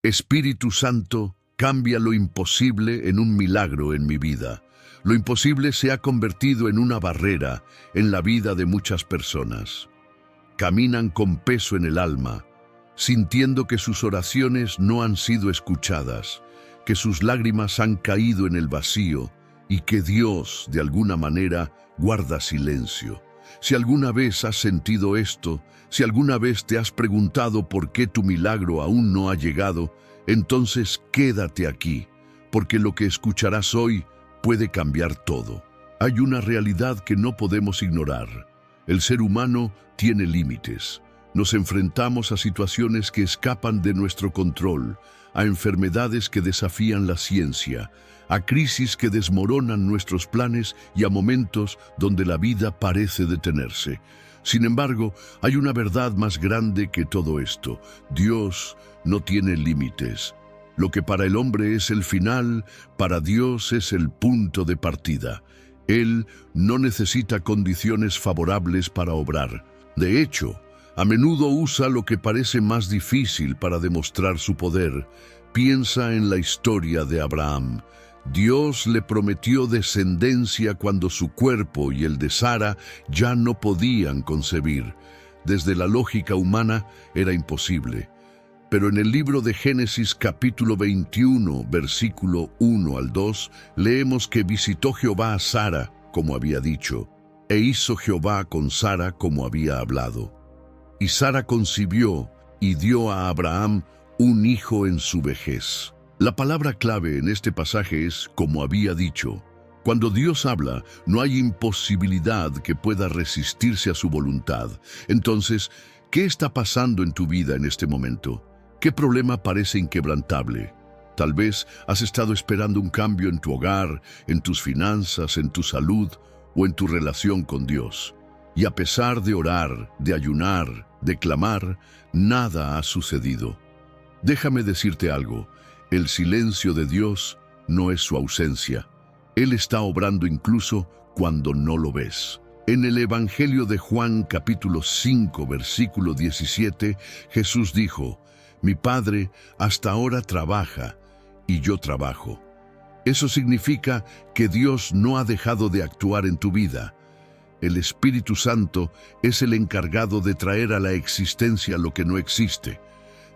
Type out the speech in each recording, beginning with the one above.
Espíritu Santo, cambia lo imposible en un milagro en mi vida. Lo imposible se ha convertido en una barrera en la vida de muchas personas. Caminan con peso en el alma, sintiendo que sus oraciones no han sido escuchadas, que sus lágrimas han caído en el vacío y que Dios, de alguna manera, guarda silencio. Si alguna vez has sentido esto, si alguna vez te has preguntado por qué tu milagro aún no ha llegado, entonces quédate aquí, porque lo que escucharás hoy puede cambiar todo. Hay una realidad que no podemos ignorar. El ser humano tiene límites. Nos enfrentamos a situaciones que escapan de nuestro control, a enfermedades que desafían la ciencia, a crisis que desmoronan nuestros planes y a momentos donde la vida parece detenerse. Sin embargo, hay una verdad más grande que todo esto. Dios no tiene límites. Lo que para el hombre es el final, para Dios es el punto de partida. Él no necesita condiciones favorables para obrar. De hecho, a menudo usa lo que parece más difícil para demostrar su poder. Piensa en la historia de Abraham. Dios le prometió descendencia cuando su cuerpo y el de Sara ya no podían concebir. Desde la lógica humana era imposible. Pero en el libro de Génesis capítulo 21, versículo 1 al 2, leemos que visitó Jehová a Sara, como había dicho, e hizo Jehová con Sara como había hablado. Y Sara concibió y dio a Abraham un hijo en su vejez. La palabra clave en este pasaje es como había dicho. Cuando Dios habla, no hay imposibilidad que pueda resistirse a su voluntad. Entonces, ¿qué está pasando en tu vida en este momento? ¿Qué problema parece inquebrantable? Tal vez has estado esperando un cambio en tu hogar, en tus finanzas, en tu salud o en tu relación con Dios. Y a pesar de orar, de ayunar, de clamar, nada ha sucedido. Déjame decirte algo. El silencio de Dios no es su ausencia. Él está obrando incluso cuando no lo ves. En el Evangelio de Juan capítulo 5 versículo 17, Jesús dijo, «Mi Padre hasta ahora trabaja y yo trabajo». Eso significa que Dios no ha dejado de actuar en tu vida. El Espíritu Santo es el encargado de traer a la existencia lo que no existe.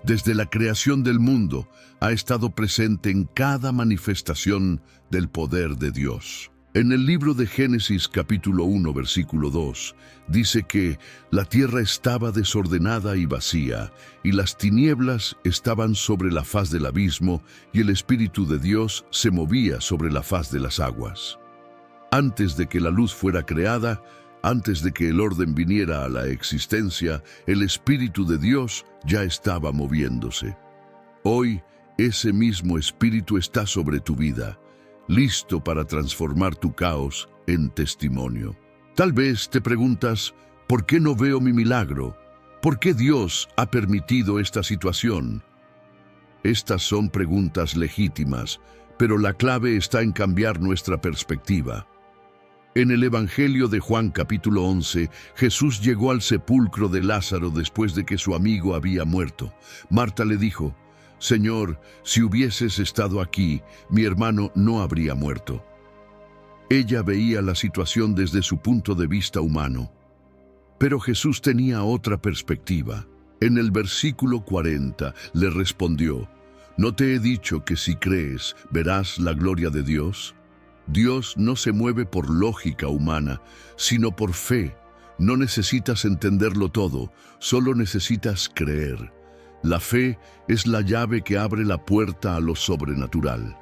Desde la creación del mundo, ha estado presente en cada manifestación del poder de Dios. En el libro de Génesis capítulo 1 versículo 2, dice que la tierra estaba desordenada y vacía, y las tinieblas estaban sobre la faz del abismo, y el Espíritu de Dios se movía sobre la faz de las aguas. Antes de que la luz fuera creada, antes de que el orden viniera a la existencia, el Espíritu de Dios ya estaba moviéndose. Hoy, ese mismo Espíritu está sobre tu vida, listo para transformar tu caos en testimonio. Tal vez te preguntas, ¿por qué no veo mi milagro? ¿Por qué Dios ha permitido esta situación? Estas son preguntas legítimas, pero la clave está en cambiar nuestra perspectiva. En el Evangelio de Juan capítulo 11, Jesús llegó al sepulcro de Lázaro después de que su amigo había muerto. Marta le dijo, «Señor, si hubieses estado aquí, mi hermano no habría muerto». Ella veía la situación desde su punto de vista humano. Pero Jesús tenía otra perspectiva. En el versículo 40 le respondió, «¿No te he dicho que si crees, verás la gloria de Dios?» Dios no se mueve por lógica humana, sino por fe. No necesitas entenderlo todo, solo necesitas creer. La fe es la llave que abre la puerta a lo sobrenatural.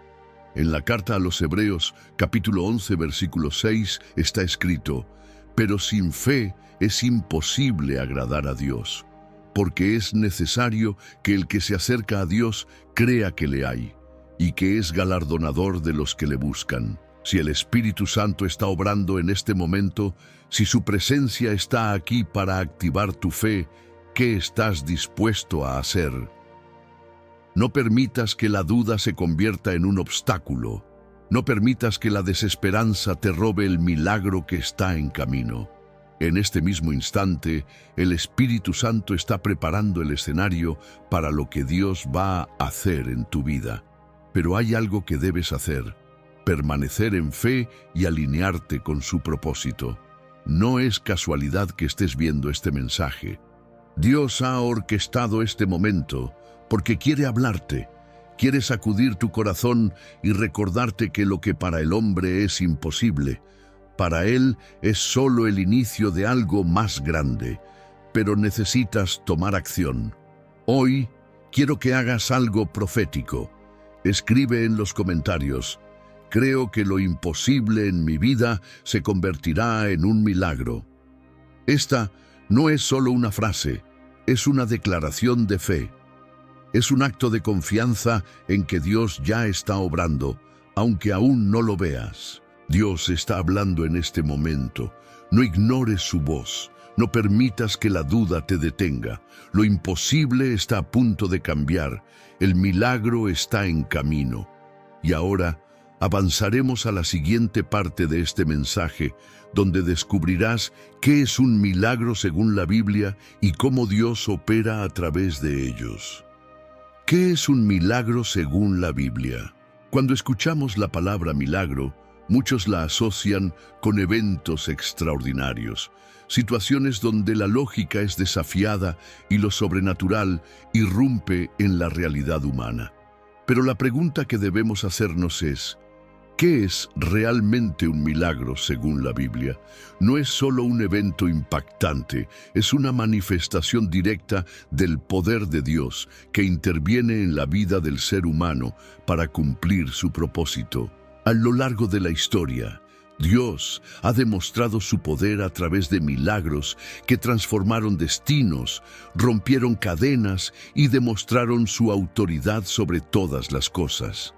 En la carta a los Hebreos, capítulo 11, versículo 6, está escrito, «Pero sin fe es imposible agradar a Dios, porque es necesario que el que se acerca a Dios crea que le hay, y que es galardonador de los que le buscan». Si el Espíritu Santo está obrando en este momento, si su presencia está aquí para activar tu fe, ¿qué estás dispuesto a hacer? No permitas que la duda se convierta en un obstáculo. No permitas que la desesperanza te robe el milagro que está en camino. En este mismo instante, el Espíritu Santo está preparando el escenario para lo que Dios va a hacer en tu vida. Pero hay algo que debes hacer: permanecer en fe y alinearte con su propósito. No es casualidad que estés viendo este mensaje. Dios ha orquestado este momento porque quiere hablarte, quiere sacudir tu corazón y recordarte que lo que para el hombre es imposible, para Él es solo el inicio de algo más grande, pero necesitas tomar acción. Hoy quiero que hagas algo profético. Escribe en los comentarios: creo que lo imposible en mi vida se convertirá en un milagro. Esta no es solo una frase, es una declaración de fe. Es un acto de confianza en que Dios ya está obrando, aunque aún no lo veas. Dios está hablando en este momento. No ignores su voz. No permitas que la duda te detenga. Lo imposible está a punto de cambiar. El milagro está en camino. Y ahora avanzaremos a la siguiente parte de este mensaje, donde descubrirás qué es un milagro según la Biblia y cómo Dios opera a través de ellos. ¿Qué es un milagro según la Biblia? Cuando escuchamos la palabra milagro, muchos la asocian con eventos extraordinarios, situaciones donde la lógica es desafiada y lo sobrenatural irrumpe en la realidad humana. Pero la pregunta que debemos hacernos es: ¿qué es realmente un milagro según la Biblia? No es solo un evento impactante, es una manifestación directa del poder de Dios que interviene en la vida del ser humano para cumplir su propósito. A lo largo de la historia, Dios ha demostrado su poder a través de milagros que transformaron destinos, rompieron cadenas y demostraron su autoridad sobre todas las cosas.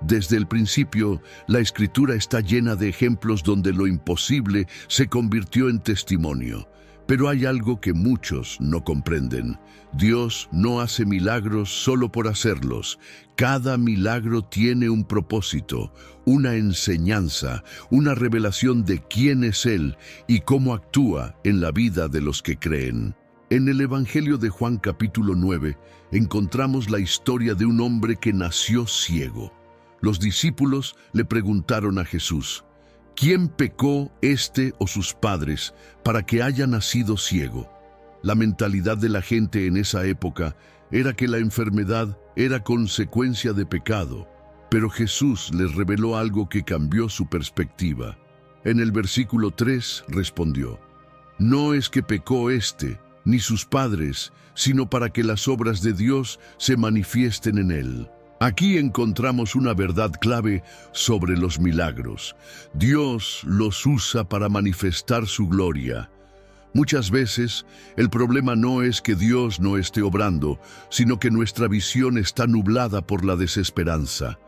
Desde el principio, la Escritura está llena de ejemplos donde lo imposible se convirtió en testimonio. Pero hay algo que muchos no comprenden. Dios no hace milagros solo por hacerlos. Cada milagro tiene un propósito, una enseñanza, una revelación de quién es Él y cómo actúa en la vida de los que creen. En el Evangelio de Juan capítulo 9 encontramos la historia de un hombre que nació ciego. Los discípulos le preguntaron a Jesús: ¿quién pecó, este o sus padres, para que haya nacido ciego? La mentalidad de la gente en esa época era que la enfermedad era consecuencia de pecado, pero Jesús les reveló algo que cambió su perspectiva. En el versículo 3 respondió: no es que pecó este, ni sus padres, sino para que las obras de Dios se manifiesten en él. Aquí encontramos una verdad clave sobre los milagros. Dios los usa para manifestar su gloria. Muchas veces, el problema no es que Dios no esté obrando, sino que nuestra visión está nublada por la desesperanza.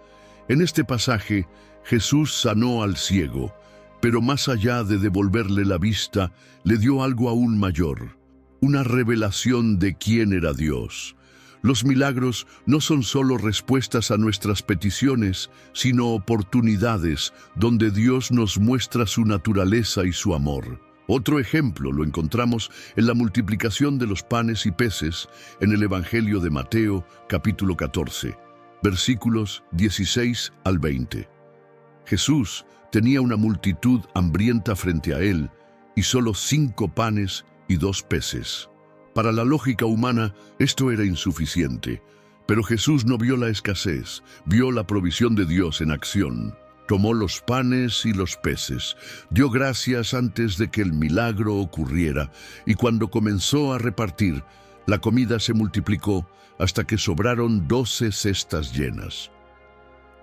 En este pasaje, Jesús sanó al ciego, pero más allá de devolverle la vista, le dio algo aún mayor: una revelación de quién era Dios. Los milagros no son solo respuestas a nuestras peticiones, sino oportunidades donde Dios nos muestra su naturaleza y su amor. Otro ejemplo lo encontramos en la multiplicación de los panes y peces en el Evangelio de Mateo, capítulo 14, versículos 16 al 20. Jesús tenía una multitud hambrienta frente a él y solo 5 panes y 2 peces. Para la lógica humana, esto era insuficiente, pero Jesús no vio la escasez, vio la provisión de Dios en acción. Tomó los panes y los peces, dio gracias antes de que el milagro ocurriera, y cuando comenzó a repartir, la comida se multiplicó hasta que sobraron 12 cestas llenas.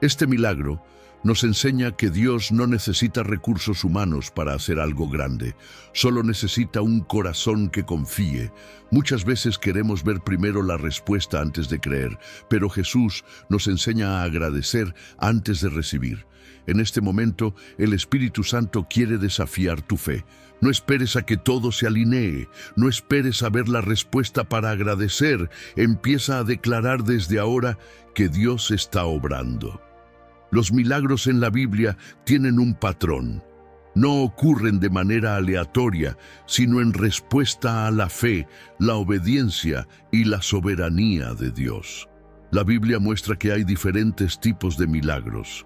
Este milagro nos enseña que Dios no necesita recursos humanos para hacer algo grande, solo necesita un corazón que confíe. Muchas veces queremos ver primero la respuesta antes de creer, pero Jesús nos enseña a agradecer antes de recibir. En este momento, el Espíritu Santo quiere desafiar tu fe. No esperes a que todo se alinee, no esperes a ver la respuesta para agradecer. Empieza a declarar desde ahora que Dios está obrando. Los milagros en la Biblia tienen un patrón. no ocurren de manera aleatoria, sino en respuesta a la fe, la obediencia y la soberanía de Dios. La Biblia muestra que hay diferentes tipos de milagros.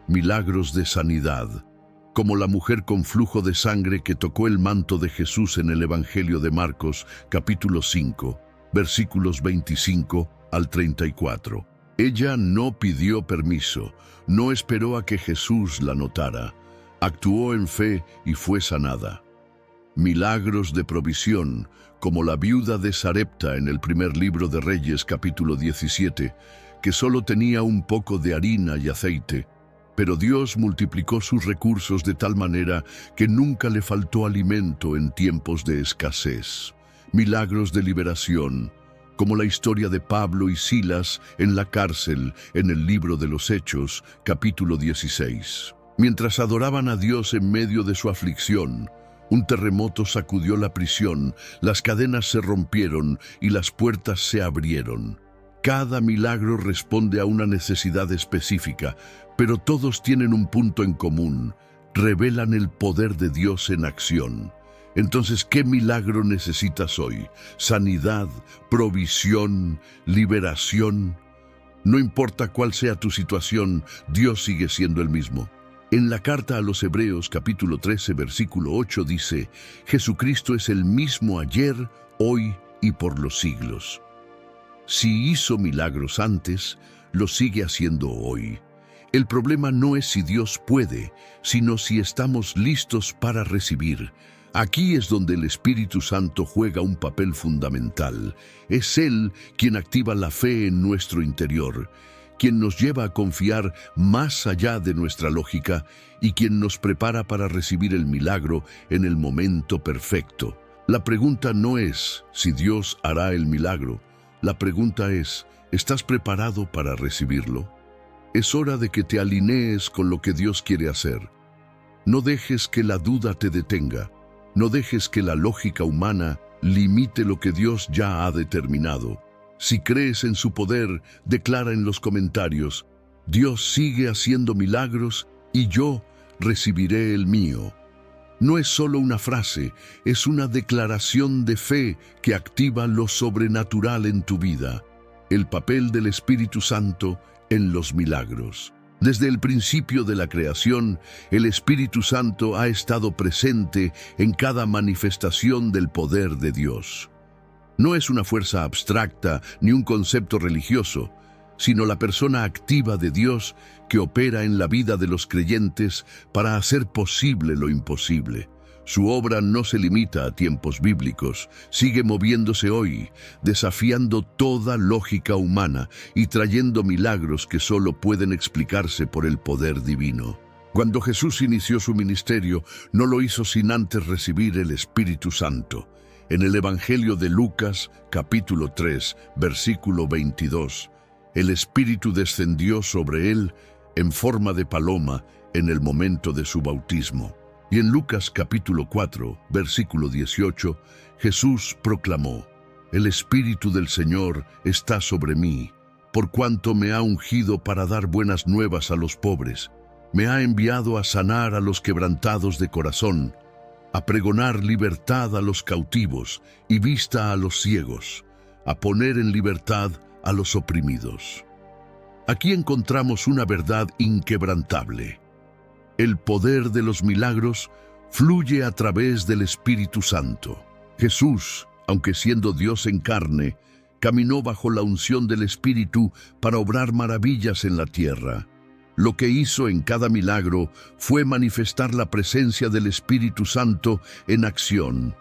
Milagros de sanidad, como la mujer con flujo de sangre que tocó el manto de Jesús en el Evangelio de Marcos, capítulo 5, versículos 25 al 34. Ella no pidió permiso, no esperó a que Jesús la notara. Actuó en fe y fue sanada. Milagros de provisión, como la viuda de Sarepta en el primer libro de Reyes, capítulo 17, que solo tenía un poco de harina y aceite, pero Dios multiplicó sus recursos de tal manera que nunca le faltó alimento en tiempos de escasez. Milagros de liberación, como la historia de Pablo y Silas en la cárcel en el libro de los Hechos, capítulo 16. Mientras adoraban a Dios en medio de su aflicción, un terremoto sacudió la prisión, las cadenas se rompieron y las puertas se abrieron. Cada milagro responde a una necesidad específica, pero todos tienen un punto en común: revelan el poder de Dios en acción. Entonces, ¿qué milagro necesitas hoy? ¿Sanidad, provisión, liberación? No importa cuál sea tu situación, Dios sigue siendo el mismo. En la carta a los Hebreos, capítulo 13, versículo 8 dice: Jesucristo es el mismo ayer, hoy y por los siglos. Si hizo milagros antes, lo sigue haciendo hoy. El problema no es si Dios puede, sino si estamos listos para recibir. Aquí es donde el Espíritu Santo juega un papel fundamental. Es Él quien activa la fe en nuestro interior, quien nos lleva a confiar más allá de nuestra lógica y quien nos prepara para recibir el milagro en el momento perfecto. La pregunta no es si Dios hará el milagro. La pregunta es, ¿estás preparado para recibirlo? Es hora de que te alinees con lo que Dios quiere hacer. No dejes que la duda te detenga. No dejes que la lógica humana limite lo que Dios ya ha determinado. Si crees en su poder, declara en los comentarios: Dios sigue haciendo milagros y yo recibiré el mío. No es solo una frase, es una declaración de fe que activa lo sobrenatural en tu vida. El papel del Espíritu Santo en los milagros. Desde el principio de la creación, el Espíritu Santo ha estado presente en cada manifestación del poder de Dios. No es una fuerza abstracta ni un concepto religioso, sino la persona activa de Dios que opera en la vida de los creyentes para hacer posible lo imposible. Su obra no se limita a tiempos bíblicos, sigue moviéndose hoy, desafiando toda lógica humana y trayendo milagros que solo pueden explicarse por el poder divino. Cuando Jesús inició su ministerio, no lo hizo sin antes recibir el Espíritu Santo. En el Evangelio de Lucas, capítulo 3, versículo 22, el Espíritu descendió sobre él en forma de paloma en el momento de su bautismo. Y en Lucas capítulo 4, versículo 18, Jesús proclamó: El Espíritu del Señor está sobre mí, por cuanto me ha ungido para dar buenas nuevas a los pobres. Me ha enviado a sanar a los quebrantados de corazón, a pregonar libertad a los cautivos y vista a los ciegos, a poner en libertad a los oprimidos. Aquí encontramos una verdad inquebrantable. El poder de los milagros fluye a través del Espíritu Santo. Jesús, aunque siendo Dios en carne, caminó bajo la unción del Espíritu para obrar maravillas en la tierra. Lo que hizo en cada milagro fue manifestar la presencia del Espíritu Santo en acción.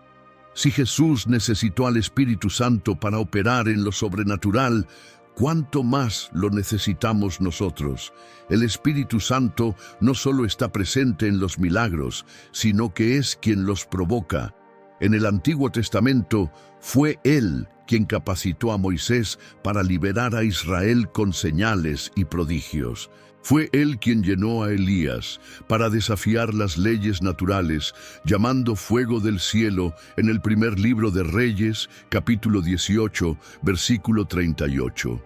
Si Jesús necesitó al Espíritu Santo para operar en lo sobrenatural, ¿cuánto más lo necesitamos nosotros? El Espíritu Santo no solo está presente en los milagros, sino que es quien los provoca. En el Antiguo Testamento fue Él quien capacitó a Moisés para liberar a Israel con señales y prodigios. Fue Él quien llenó a Elías para desafiar las leyes naturales, llamando fuego del cielo en el primer libro de Reyes, capítulo 18, versículo 38.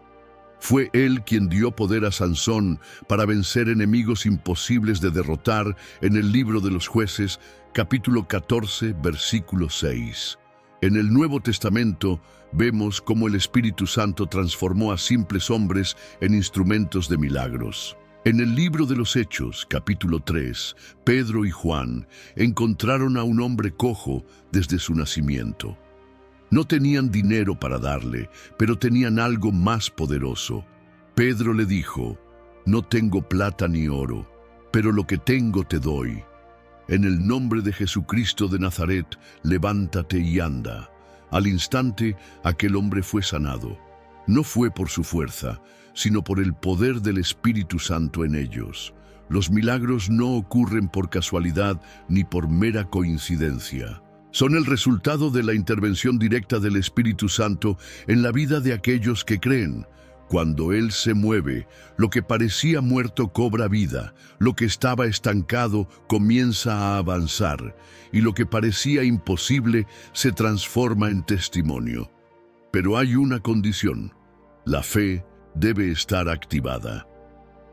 Fue Él quien dio poder a Sansón para vencer enemigos imposibles de derrotar en el libro de los Jueces, capítulo 14, versículo 6. En el Nuevo Testamento vemos cómo el Espíritu Santo transformó a simples hombres en instrumentos de milagros. En el libro de los Hechos, capítulo 3, Pedro y Juan encontraron a un hombre cojo desde su nacimiento. No tenían dinero para darle, pero tenían algo más poderoso. Pedro le dijo: «No tengo plata ni oro, pero lo que tengo te doy. En el nombre de Jesucristo de Nazaret, levántate y anda». Al instante, aquel hombre fue sanado. No fue por su fuerza, sino por el poder del Espíritu Santo en ellos. Los milagros no ocurren por casualidad ni por mera coincidencia. Son el resultado de la intervención directa del Espíritu Santo en la vida de aquellos que creen. Cuando Él se mueve, lo que parecía muerto cobra vida, lo que estaba estancado comienza a avanzar, y lo que parecía imposible se transforma en testimonio. Pero hay una condición: la fe debe estar activada.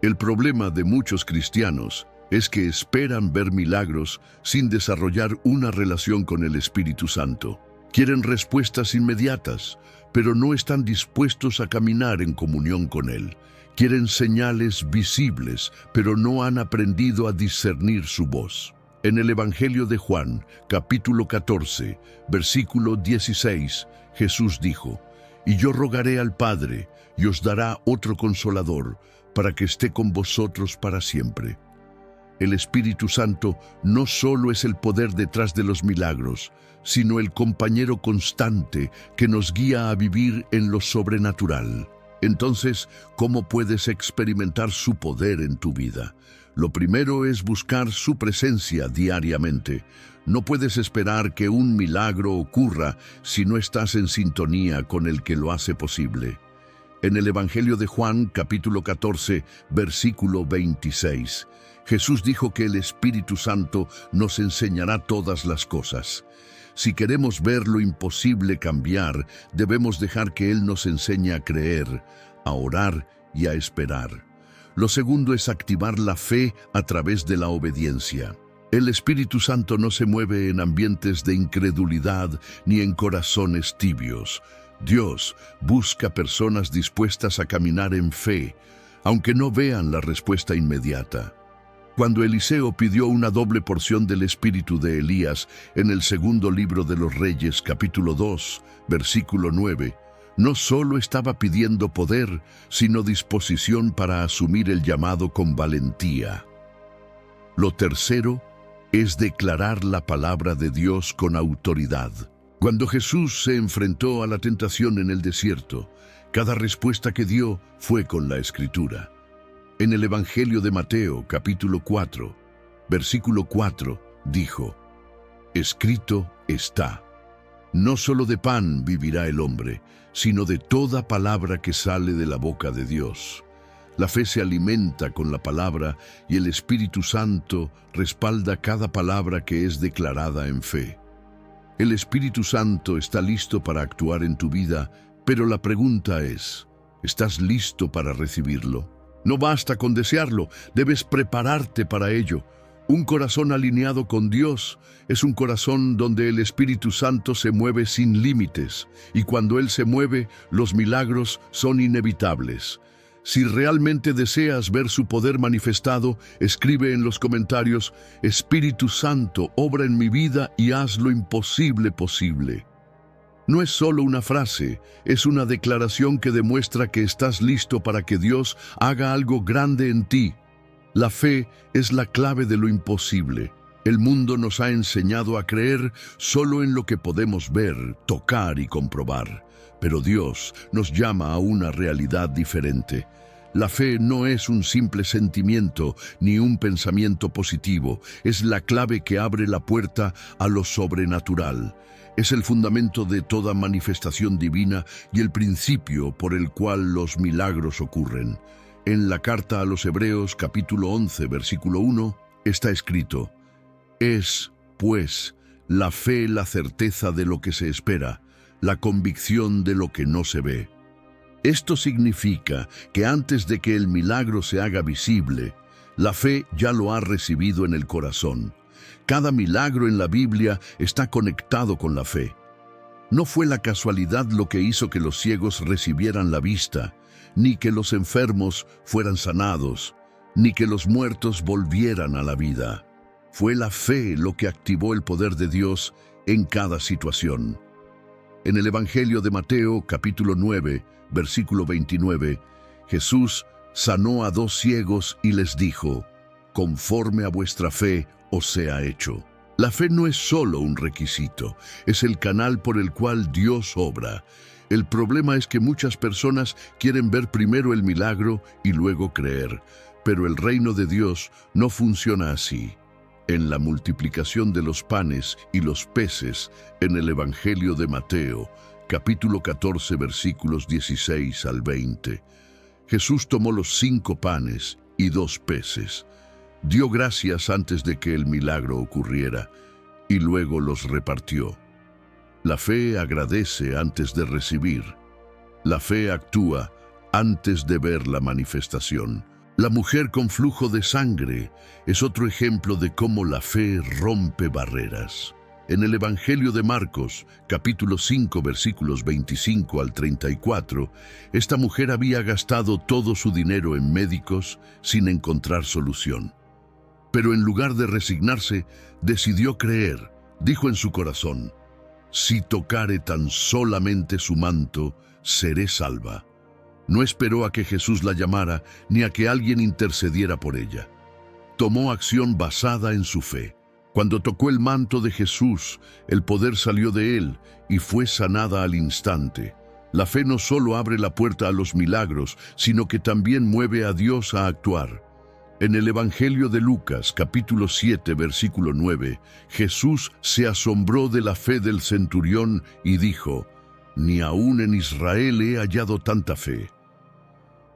El problema de muchos cristianos es que esperan ver milagros sin desarrollar una relación con el Espíritu Santo. Quieren respuestas inmediatas, pero no están dispuestos a caminar en comunión con Él. Quieren señales visibles, pero no han aprendido a discernir su voz. En el Evangelio de Juan, capítulo 14, versículo 16, Jesús dijo: «Y yo rogaré al Padre, y os dará otro Consolador, para que esté con vosotros para siempre». El Espíritu Santo no solo es el poder detrás de los milagros, sino el compañero constante que nos guía a vivir en lo sobrenatural. Entonces, ¿cómo puedes experimentar su poder en tu vida? Lo primero es buscar su presencia diariamente. No puedes esperar que un milagro ocurra si no estás en sintonía con el que lo hace posible. En el Evangelio de Juan, capítulo 14, versículo 26, Jesús dijo que el Espíritu Santo nos enseñará todas las cosas. Si queremos ver lo imposible cambiar, debemos dejar que Él nos enseñe a creer, a orar y a esperar. Lo segundo es activar la fe a través de la obediencia. El Espíritu Santo no se mueve en ambientes de incredulidad ni en corazones tibios. Dios busca personas dispuestas a caminar en fe, aunque no vean la respuesta inmediata. Cuando Eliseo pidió una doble porción del espíritu de Elías en el segundo libro de los Reyes, capítulo 2, versículo 9, no solo estaba pidiendo poder, sino disposición para asumir el llamado con valentía. Lo tercero es declarar la palabra de Dios con autoridad. Cuando Jesús se enfrentó a la tentación en el desierto, cada respuesta que dio fue con la Escritura. En el Evangelio de Mateo, capítulo 4, versículo 4, dijo: «Escrito está, no solo de pan vivirá el hombre, sino de toda palabra que sale de la boca de Dios». La fe se alimenta con la palabra y el Espíritu Santo respalda cada palabra que es declarada en fe. El Espíritu Santo está listo para actuar en tu vida, pero la pregunta es: ¿estás listo para recibirlo? No basta con desearlo, debes prepararte para ello. Un corazón alineado con Dios es un corazón donde el Espíritu Santo se mueve sin límites, y cuando Él se mueve, los milagros son inevitables. Si realmente deseas ver su poder manifestado, escribe en los comentarios: «Espíritu Santo, obra en mi vida y haz lo imposible posible». No es solo una frase, es una declaración que demuestra que estás listo para que Dios haga algo grande en ti. La fe es la clave de lo imposible. El mundo nos ha enseñado a creer solo en lo que podemos ver, tocar y comprobar. Pero Dios nos llama a una realidad diferente. La fe no es un simple sentimiento ni un pensamiento positivo, es la clave que abre la puerta a lo sobrenatural. Es el fundamento de toda manifestación divina y el principio por el cual los milagros ocurren. En la carta a los Hebreos, capítulo 11, versículo 1, está escrito: «Es, pues, la fe la certeza de lo que se espera, la convicción de lo que no se ve». Esto significa que antes de que el milagro se haga visible, la fe ya lo ha recibido en el corazón. Cada milagro en la Biblia está conectado con la fe. No fue la casualidad lo que hizo que los ciegos recibieran la vista, ni que los enfermos fueran sanados, ni que los muertos volvieran a la vida. Fue la fe lo que activó el poder de Dios en cada situación. En el Evangelio de Mateo, capítulo 9, versículo 29, Jesús sanó a 2 ciegos y les dijo: «Conforme a vuestra fe os sea hecho». La fe no es solo un requisito, es el canal por el cual Dios obra. El problema es que muchas personas quieren ver primero el milagro y luego creer, pero el reino de Dios no funciona así. En la multiplicación de los panes y los peces, en el Evangelio de Mateo, capítulo 14, versículos 16 al 20, Jesús tomó los 5 panes y 2 peces. Dio gracias antes de que el milagro ocurriera y luego los repartió. La fe agradece antes de recibir. La fe actúa antes de ver la manifestación. La mujer con flujo de sangre es otro ejemplo de cómo la fe rompe barreras. En el Evangelio de Marcos, capítulo 5, versículos 25 al 34, esta mujer había gastado todo su dinero en médicos sin encontrar solución. Pero en lugar de resignarse, decidió creer. Dijo en su corazón: «Si tocare tan solamente su manto, seré salva». No esperó a que Jesús la llamara ni a que alguien intercediera por ella. Tomó acción basada en su fe. Cuando tocó el manto de Jesús, el poder salió de él y fue sanada al instante. La fe no solo abre la puerta a los milagros, sino que también mueve a Dios a actuar. En el Evangelio de Lucas, capítulo 7, versículo 9, Jesús se asombró de la fe del centurión y dijo: «Ni aún en Israel he hallado tanta fe».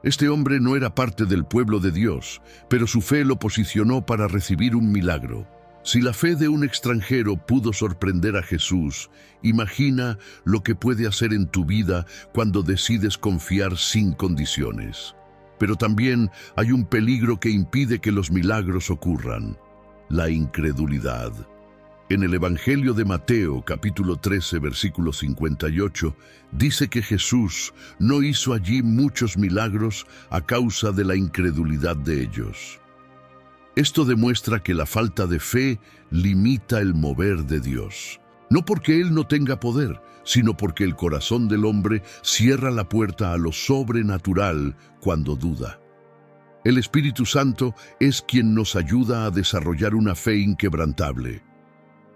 Este hombre no era parte del pueblo de Dios, pero su fe lo posicionó para recibir un milagro. Si la fe de un extranjero pudo sorprender a Jesús, imagina lo que puede hacer en tu vida cuando decides confiar sin condiciones. Pero también hay un peligro que impide que los milagros ocurran: la incredulidad. En el Evangelio de Mateo, capítulo 13, versículo 58, dice que Jesús no hizo allí muchos milagros a causa de la incredulidad de ellos. Esto demuestra que la falta de fe limita el mover de Dios. No porque Él no tenga poder, sino porque el corazón del hombre cierra la puerta a lo sobrenatural cuando duda. El Espíritu Santo es quien nos ayuda a desarrollar una fe inquebrantable.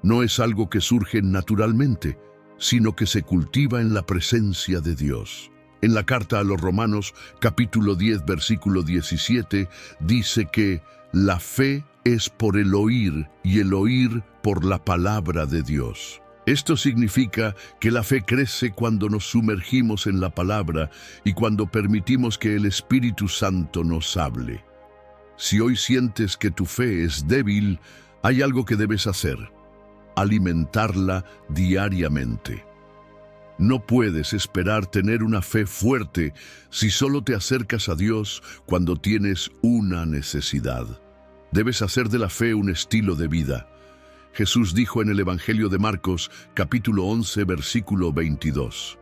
No es algo que surge naturalmente, sino que se cultiva en la presencia de Dios. En la carta a los Romanos, capítulo 10, versículo 17, dice que la fe es por el oír y el oír por la palabra de Dios. Esto significa que la fe crece cuando nos sumergimos en la palabra y cuando permitimos que el Espíritu Santo nos hable. Si hoy sientes que tu fe es débil, hay algo que debes hacer: alimentarla diariamente. No puedes esperar tener una fe fuerte si solo te acercas a Dios cuando tienes una necesidad. Debes hacer de la fe un estilo de vida. Jesús dijo en el Evangelio de Marcos, capítulo 11, versículo 22,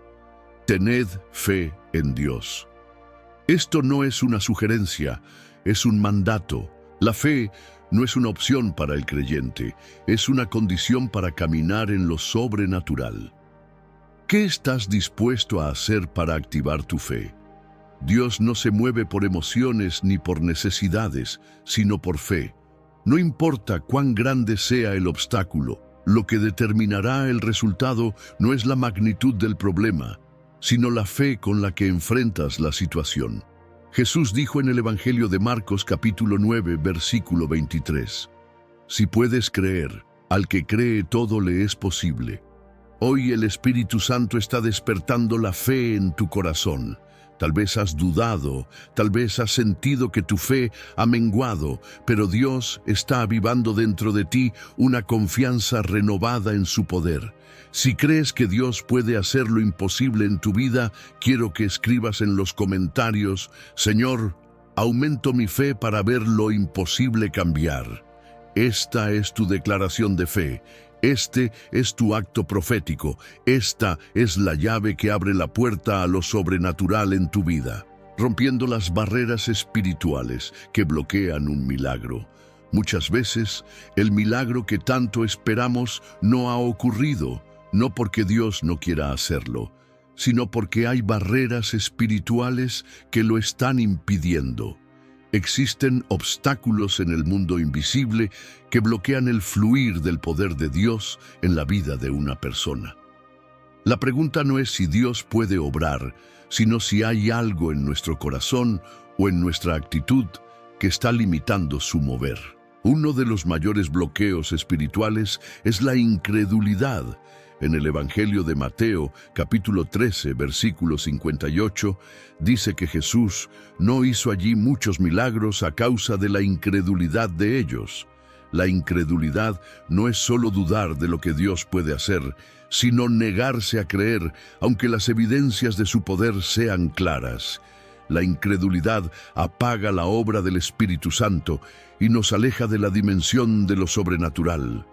«Tened fe en Dios». Esto no es una sugerencia, es un mandato. La fe no es una opción para el creyente, es una condición para caminar en lo sobrenatural. ¿Qué estás dispuesto a hacer para activar tu fe? Dios no se mueve por emociones ni por necesidades, sino por fe. No importa cuán grande sea el obstáculo, lo que determinará el resultado no es la magnitud del problema, sino la fe con la que enfrentas la situación. Jesús dijo en el Evangelio de Marcos capítulo 9, versículo 23, «Si puedes creer, al que cree todo le es posible». Hoy el Espíritu Santo está despertando la fe en tu corazón. Tal vez has dudado, tal vez has sentido que tu fe ha menguado, pero Dios está avivando dentro de ti una confianza renovada en su poder. Si crees que Dios puede hacer lo imposible en tu vida, quiero que escribas en los comentarios: Señor, aumento mi fe para ver lo imposible cambiar. Esta es tu declaración de fe. Este es tu acto profético. Esta es la llave que abre la puerta a lo sobrenatural en tu vida, rompiendo las barreras espirituales que bloquean un milagro. Muchas veces, el milagro que tanto esperamos no ha ocurrido, no porque Dios no quiera hacerlo, sino porque hay barreras espirituales que lo están impidiendo. Existen obstáculos en el mundo invisible que bloquean el fluir del poder de Dios en la vida de una persona. La pregunta no es si Dios puede obrar, sino si hay algo en nuestro corazón o en nuestra actitud que está limitando su mover. Uno de los mayores bloqueos espirituales es la incredulidad. En el Evangelio de Mateo, capítulo 13, versículo 58, dice que Jesús no hizo allí muchos milagros a causa de la incredulidad de ellos. La incredulidad no es solo dudar de lo que Dios puede hacer, sino negarse a creer, aunque las evidencias de su poder sean claras. La incredulidad apaga la obra del Espíritu Santo y nos aleja de la dimensión de lo sobrenatural.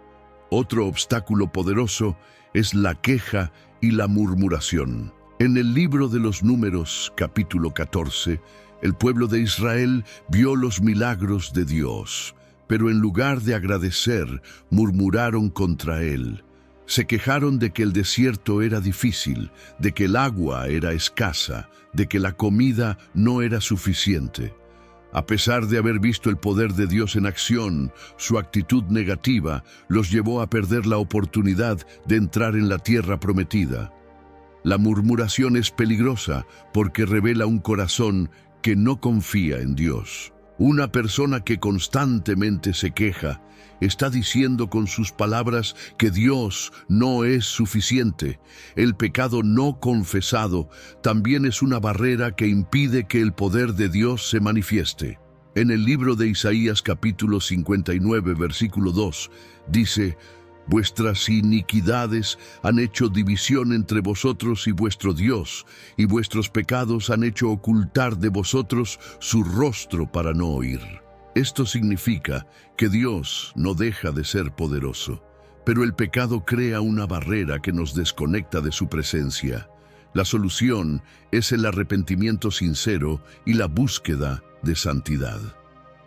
Otro obstáculo poderoso es la queja y la murmuración. En el libro de los Números, capítulo 14, el pueblo de Israel vio los milagros de Dios, pero en lugar de agradecer, murmuraron contra él. Se quejaron de que el desierto era difícil, de que el agua era escasa, de que la comida no era suficiente. A pesar de haber visto el poder de Dios en acción, su actitud negativa los llevó a perder la oportunidad de entrar en la tierra prometida. La murmuración es peligrosa porque revela un corazón que no confía en Dios. Una persona que constantemente se queja está diciendo con sus palabras que Dios no es suficiente. El pecado no confesado también es una barrera que impide que el poder de Dios se manifieste. En el libro de Isaías capítulo 59, versículo 2, dice: Vuestras iniquidades han hecho división entre vosotros y vuestro Dios, y vuestros pecados han hecho ocultar de vosotros su rostro para no oír. Esto significa que Dios no deja de ser poderoso, pero el pecado crea una barrera que nos desconecta de su presencia. La solución es el arrepentimiento sincero y la búsqueda de santidad.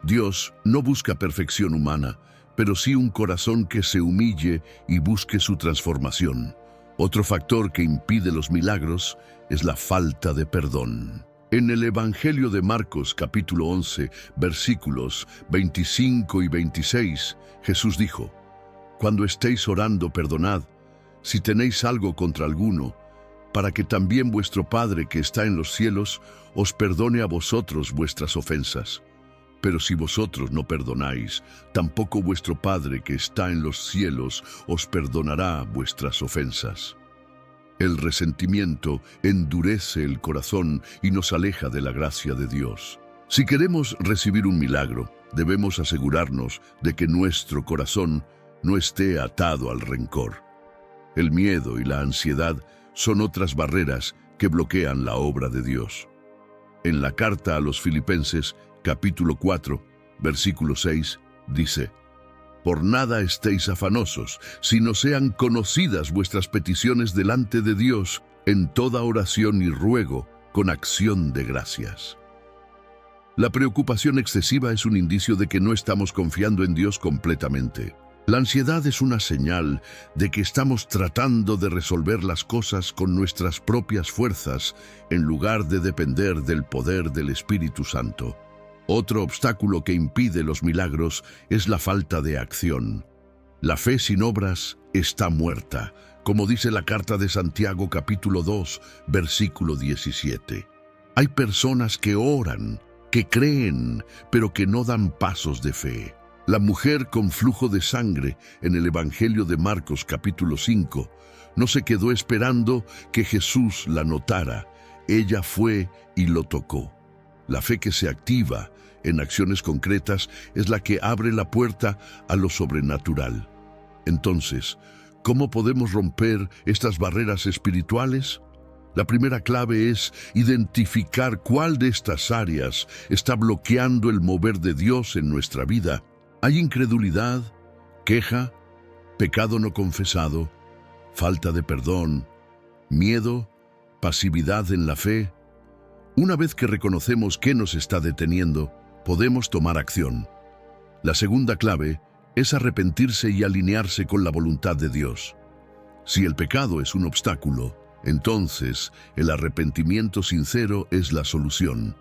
Dios no busca perfección humana, pero sí un corazón que se humille y busque su transformación. Otro factor que impide los milagros es la falta de perdón. En el Evangelio de Marcos, capítulo 11, versículos 25 y 26, Jesús dijo: Cuando estéis orando, perdonad, si tenéis algo contra alguno, para que también vuestro Padre que está en los cielos os perdone a vosotros vuestras ofensas. Pero si vosotros no perdonáis, tampoco vuestro Padre que está en los cielos os perdonará vuestras ofensas. El resentimiento endurece el corazón y nos aleja de la gracia de Dios. Si queremos recibir un milagro, debemos asegurarnos de que nuestro corazón no esté atado al rencor. El miedo y la ansiedad son otras barreras que bloquean la obra de Dios. En la carta a los Filipenses, capítulo 4, versículo 6, dice: Por nada estéis afanosos, sino sean conocidas vuestras peticiones delante de Dios en toda oración y ruego, con acción de gracias. La preocupación excesiva es un indicio de que no estamos confiando en Dios completamente. La ansiedad es una señal de que estamos tratando de resolver las cosas con nuestras propias fuerzas en lugar de depender del poder del Espíritu Santo. Otro obstáculo que impide los milagros es la falta de acción. La fe sin obras está muerta, como dice la carta de Santiago capítulo 2, versículo 17. Hay personas que oran, que creen, pero que no dan pasos de fe. La mujer con flujo de sangre en el Evangelio de Marcos capítulo 5 no se quedó esperando que Jesús la notara. ella fue y lo tocó. La fe que se activa en acciones concretas es la que abre la puerta a lo sobrenatural. Entonces, ¿cómo podemos romper estas barreras espirituales? La primera clave es identificar cuál de estas áreas está bloqueando el mover de Dios en nuestra vida. ¿Hay incredulidad, queja, pecado no confesado, falta de perdón, miedo, pasividad en la fe? Una vez que reconocemos qué nos está deteniendo, podemos tomar acción. La segunda clave es arrepentirse y alinearse con la voluntad de Dios. Si el pecado es un obstáculo, entonces el arrepentimiento sincero es la solución.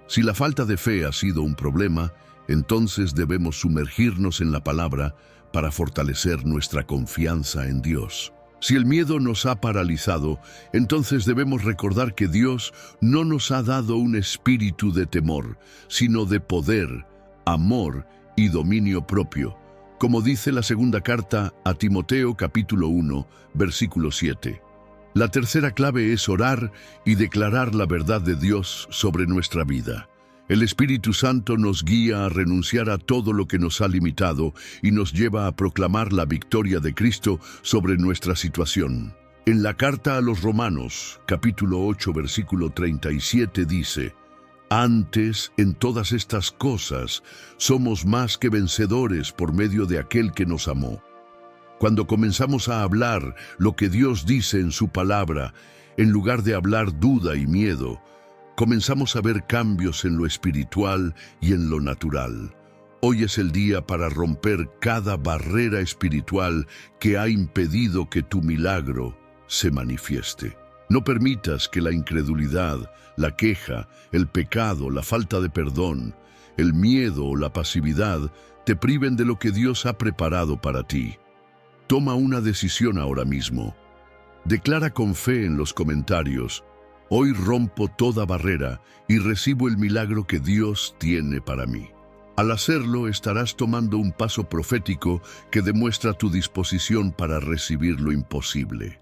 Si la falta de fe ha sido un problema, entonces debemos sumergirnos en la palabra para fortalecer nuestra confianza en Dios. Si el miedo nos ha paralizado, entonces debemos recordar que Dios no nos ha dado un espíritu de temor, sino de poder, amor y dominio propio, como dice la segunda carta a Timoteo capítulo 1, versículo 7. La tercera clave es orar y declarar la verdad de Dios sobre nuestra vida. El Espíritu Santo nos guía a renunciar a todo lo que nos ha limitado y nos lleva a proclamar la victoria de Cristo sobre nuestra situación. En la carta a los Romanos, capítulo 8, versículo 37 dice: Antes, en todas estas cosas, somos más que vencedores por medio de aquel que nos amó. Cuando comenzamos a hablar lo que Dios dice en su palabra, en lugar de hablar duda y miedo, comenzamos a ver cambios en lo espiritual y en lo natural. Hoy es el día para romper cada barrera espiritual que ha impedido que tu milagro se manifieste. No permitas que la incredulidad, la queja, el pecado, la falta de perdón, el miedo o la pasividad te priven de lo que Dios ha preparado para ti. Toma una decisión ahora mismo. Declara con fe en los comentarios: hoy rompo toda barrera y recibo el milagro que Dios tiene para mí. Al hacerlo, estarás tomando un paso profético que demuestra tu disposición para recibir lo imposible.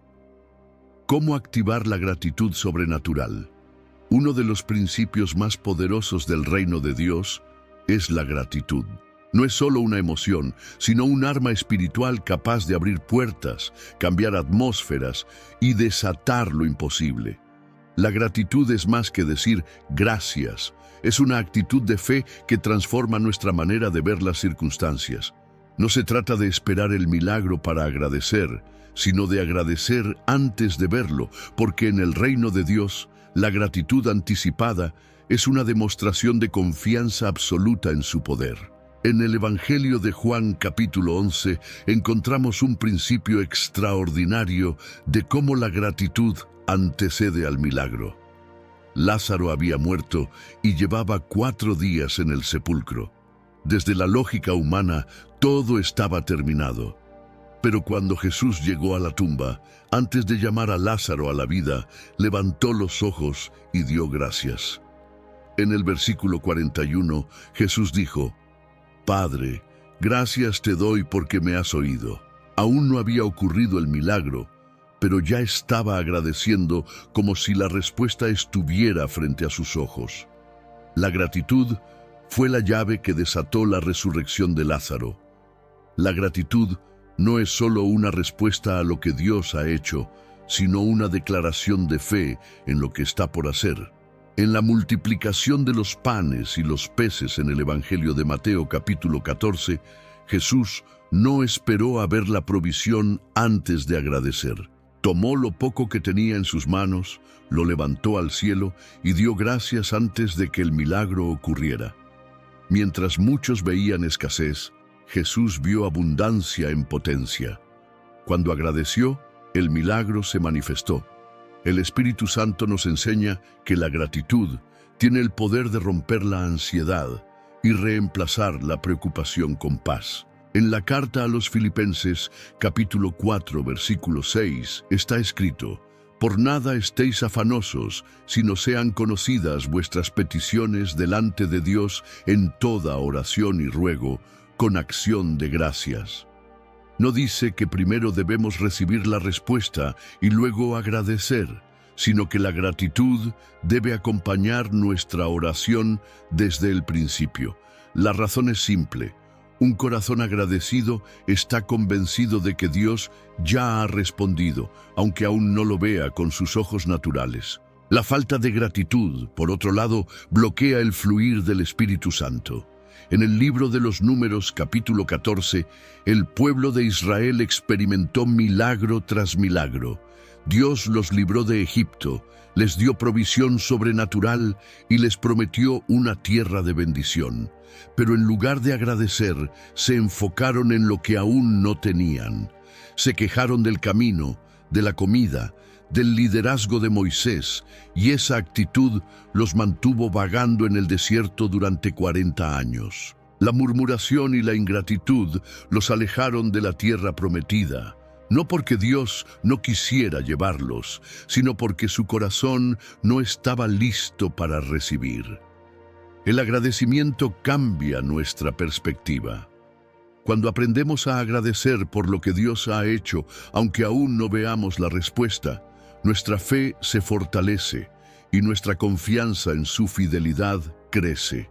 ¿Cómo activar la gratitud sobrenatural? Uno de los principios más poderosos del reino de Dios es la gratitud. No es solo una emoción, sino un arma espiritual capaz de abrir puertas, cambiar atmósferas y desatar lo imposible. La gratitud es más que decir gracias. Es una actitud de fe que transforma nuestra manera de ver las circunstancias. No se trata de esperar el milagro para agradecer, sino de agradecer antes de verlo, porque en el reino de Dios, la gratitud anticipada es una demostración de confianza absoluta en su poder. En el Evangelio de Juan capítulo 11 encontramos un principio extraordinario de cómo la gratitud antecede al milagro. Lázaro había muerto y llevaba 4 días en el sepulcro. Desde la lógica humana, todo estaba terminado. Pero cuando Jesús llegó a la tumba, antes de llamar a Lázaro a la vida, levantó los ojos y dio gracias. En el versículo 41, Jesús dijo: Padre, gracias te doy porque me has oído. Aún no había ocurrido el milagro, pero ya estaba agradeciendo como si la respuesta estuviera frente a sus ojos. La gratitud fue la llave que desató la resurrección de Lázaro. La gratitud no es solo una respuesta a lo que Dios ha hecho, sino una declaración de fe en lo que está por hacer. En la multiplicación de los panes y los peces en el Evangelio de Mateo capítulo 14, Jesús no esperó a ver la provisión antes de agradecer. Tomó lo poco que tenía en sus manos, lo levantó al cielo y dio gracias antes de que el milagro ocurriera. Mientras muchos veían escasez, Jesús vio abundancia en potencia. Cuando agradeció, el milagro se manifestó. El Espíritu Santo nos enseña que la gratitud tiene el poder de romper la ansiedad y reemplazar la preocupación con paz. En la carta a los Filipenses, capítulo 4, versículo 6, está escrito: Por nada estéis afanosos, sino sean conocidas vuestras peticiones delante de Dios en toda oración y ruego, con acción de gracias. No dice que primero debemos recibir la respuesta y luego agradecer, sino que la gratitud debe acompañar nuestra oración desde el principio. La razón es simple. Un corazón agradecido está convencido de que Dios ya ha respondido, aunque aún no lo vea con sus ojos naturales. La falta de gratitud, por otro lado, bloquea el fluir del Espíritu Santo. En el libro de los Números, capítulo 14, el pueblo de Israel experimentó milagro tras milagro. Dios los libró de Egipto, les dio provisión sobrenatural y les prometió una tierra de bendición. Pero en lugar de agradecer, se enfocaron en lo que aún no tenían. Se quejaron del camino, de la comida, del liderazgo de Moisés, y esa actitud los mantuvo vagando en el desierto durante 40 años. La murmuración y la ingratitud los alejaron de la tierra prometida, no porque Dios no quisiera llevarlos, sino porque su corazón no estaba listo para recibir. El agradecimiento cambia nuestra perspectiva. Cuando aprendemos a agradecer por lo que Dios ha hecho, aunque aún no veamos la respuesta, nuestra fe se fortalece y nuestra confianza en su fidelidad crece.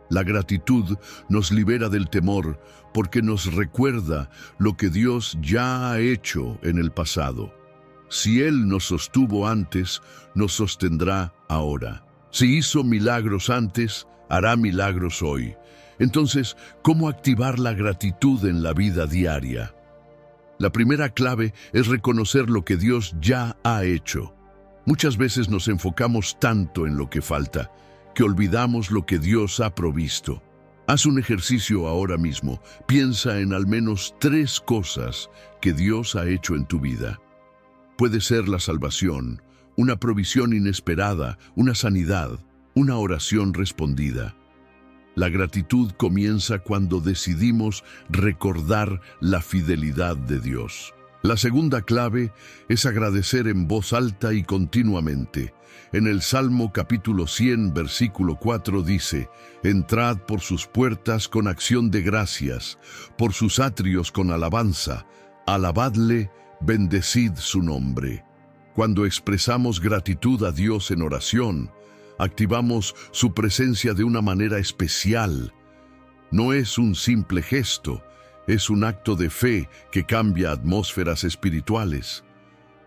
La gratitud nos libera del temor porque nos recuerda lo que Dios ya ha hecho en el pasado. Si Él nos sostuvo antes, nos sostendrá ahora. Si hizo milagros antes, hará milagros hoy. Entonces, ¿cómo activar la gratitud en la vida diaria? La primera clave es reconocer lo que Dios ya ha hecho. Muchas veces nos enfocamos tanto en lo que falta, que olvidamos lo que Dios ha provisto. Haz un ejercicio ahora mismo. Piensa en al menos 3 cosas que Dios ha hecho en tu vida. Puede ser la salvación, una provisión inesperada, una sanidad, una oración respondida. La gratitud comienza cuando decidimos recordar la fidelidad de Dios. La segunda clave es agradecer en voz alta y continuamente. En el Salmo capítulo 100, versículo 4 dice: «Entrad por sus puertas con acción de gracias, por sus atrios con alabanza, alabadle, bendecid su nombre». Cuando expresamos gratitud a Dios en oración, activamos su presencia de una manera especial. No es un simple gesto, es un acto de fe que cambia atmósferas espirituales.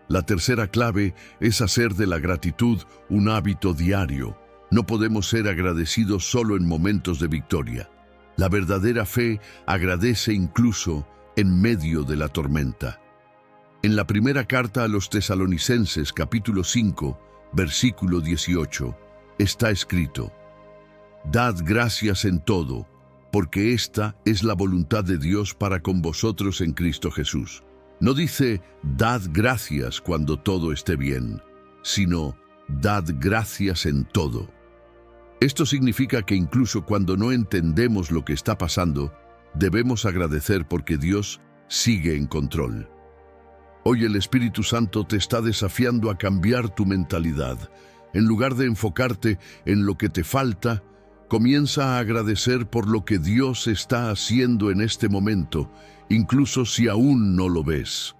La tercera clave es hacer de la gratitud un hábito diario. No podemos ser agradecidos solo en momentos de victoria. La verdadera fe agradece incluso en medio de la tormenta. En la primera carta a los Tesalonicenses, capítulo 5, versículo 18, está escrito: «Dad gracias en todo, porque esta es la voluntad de Dios para con vosotros en Cristo Jesús». No dice «dad gracias cuando todo esté bien», sino «dad gracias en todo». Esto significa que incluso cuando no entendemos lo que está pasando, debemos agradecer porque Dios sigue en control. Hoy el Espíritu Santo te está desafiando a cambiar tu mentalidad. En lugar de enfocarte en lo que te falta, comienza a agradecer por lo que Dios está haciendo en este momento, incluso si aún no lo ves.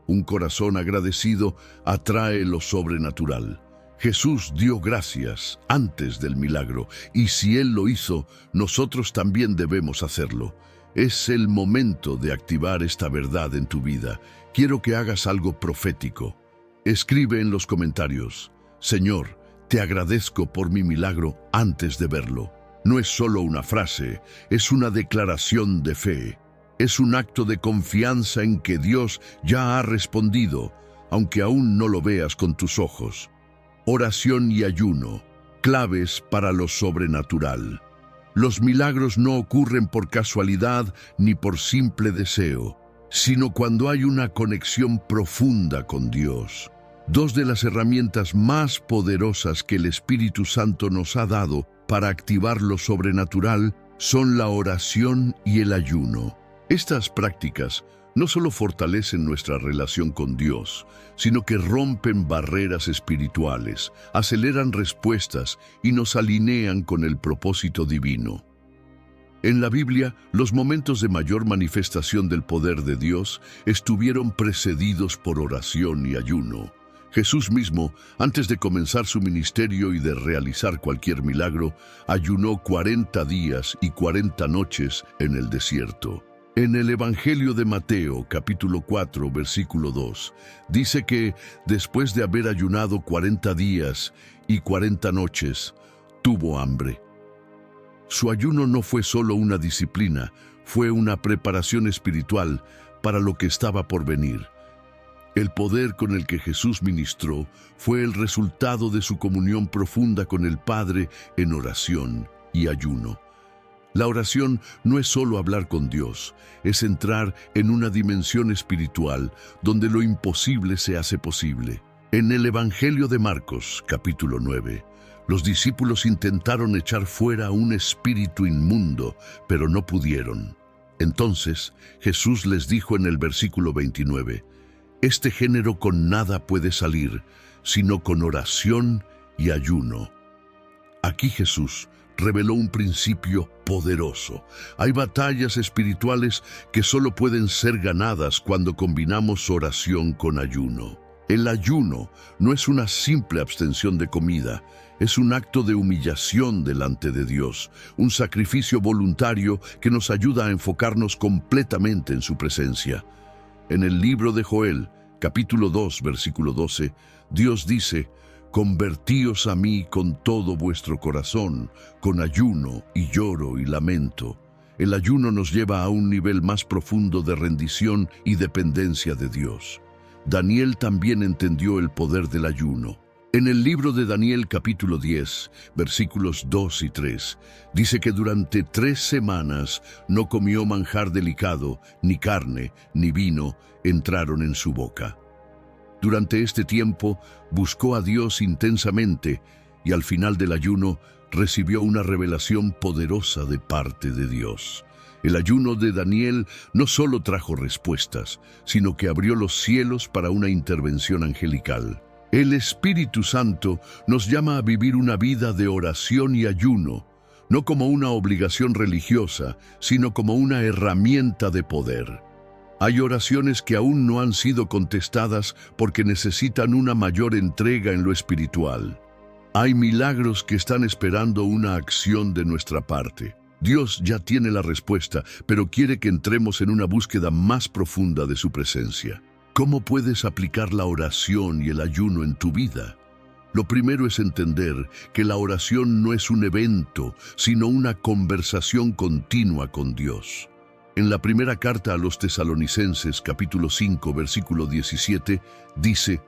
Un corazón agradecido atrae lo sobrenatural. Jesús dio gracias antes del milagro, y si Él lo hizo, nosotros también debemos hacerlo. Es el momento de activar esta verdad en tu vida. Quiero que hagas algo profético. Escribe en los comentarios: «Señor, te agradezco por mi milagro antes de verlo». No es solo una frase, es una declaración de fe. Es un acto de confianza en que Dios ya ha respondido, aunque aún no lo veas con tus ojos. Oración y ayuno, claves para lo sobrenatural. Los milagros no ocurren por casualidad ni por simple deseo, sino cuando hay una conexión profunda con Dios. 2 de las herramientas más poderosas que el Espíritu Santo nos ha dado para activar lo sobrenatural son la oración y el ayuno. Estas prácticas no solo fortalecen nuestra relación con Dios, sino que rompen barreras espirituales, aceleran respuestas y nos alinean con el propósito divino. En la Biblia, los momentos de mayor manifestación del poder de Dios estuvieron precedidos por oración y ayuno. Jesús mismo, antes de comenzar su ministerio y de realizar cualquier milagro, ayunó 40 días y 40 noches en el desierto. En el Evangelio de Mateo, capítulo 4, versículo 2, dice que después de haber ayunado 40 días y 40 noches, tuvo hambre. Su ayuno no fue solo una disciplina, fue una preparación espiritual para lo que estaba por venir. El poder con el que Jesús ministró fue el resultado de su comunión profunda con el Padre en oración y ayuno. La oración no es solo hablar con Dios, es entrar en una dimensión espiritual donde lo imposible se hace posible. En el Evangelio de Marcos, capítulo 9, los discípulos intentaron echar fuera un espíritu inmundo, pero no pudieron. Entonces Jesús les dijo en el versículo 29, «Este género con nada puede salir, sino con oración y ayuno». Aquí Jesús reveló un principio poderoso. Hay batallas espirituales que solo pueden ser ganadas cuando combinamos oración con ayuno. El ayuno no es una simple abstención de comida, es un acto de humillación delante de Dios, un sacrificio voluntario que nos ayuda a enfocarnos completamente en su presencia. En el libro de Joel, capítulo 2, versículo 12, Dios dice, «Convertíos a mí con todo vuestro corazón, con ayuno y lloro y lamento». El ayuno nos lleva a un nivel más profundo de rendición y dependencia de Dios. Daniel también entendió el poder del ayuno. En el libro de Daniel capítulo 10, versículos 2 y 3, dice que durante 3 semanas no comió manjar delicado, ni carne, ni vino entraron en su boca. Durante este tiempo buscó a Dios intensamente y al final del ayuno recibió una revelación poderosa de parte de Dios. El ayuno de Daniel no solo trajo respuestas, sino que abrió los cielos para una intervención angelical. El Espíritu Santo nos llama a vivir una vida de oración y ayuno, no como una obligación religiosa, sino como una herramienta de poder. Hay oraciones que aún no han sido contestadas porque necesitan una mayor entrega en lo espiritual. Hay milagros que están esperando una acción de nuestra parte. Dios ya tiene la respuesta, pero quiere que entremos en una búsqueda más profunda de su presencia. ¿Cómo puedes aplicar la oración y el ayuno en tu vida? Lo primero es entender que la oración no es un evento, sino una conversación continua con Dios. En la primera carta a los Tesalonicenses, capítulo 5, versículo 17, dice,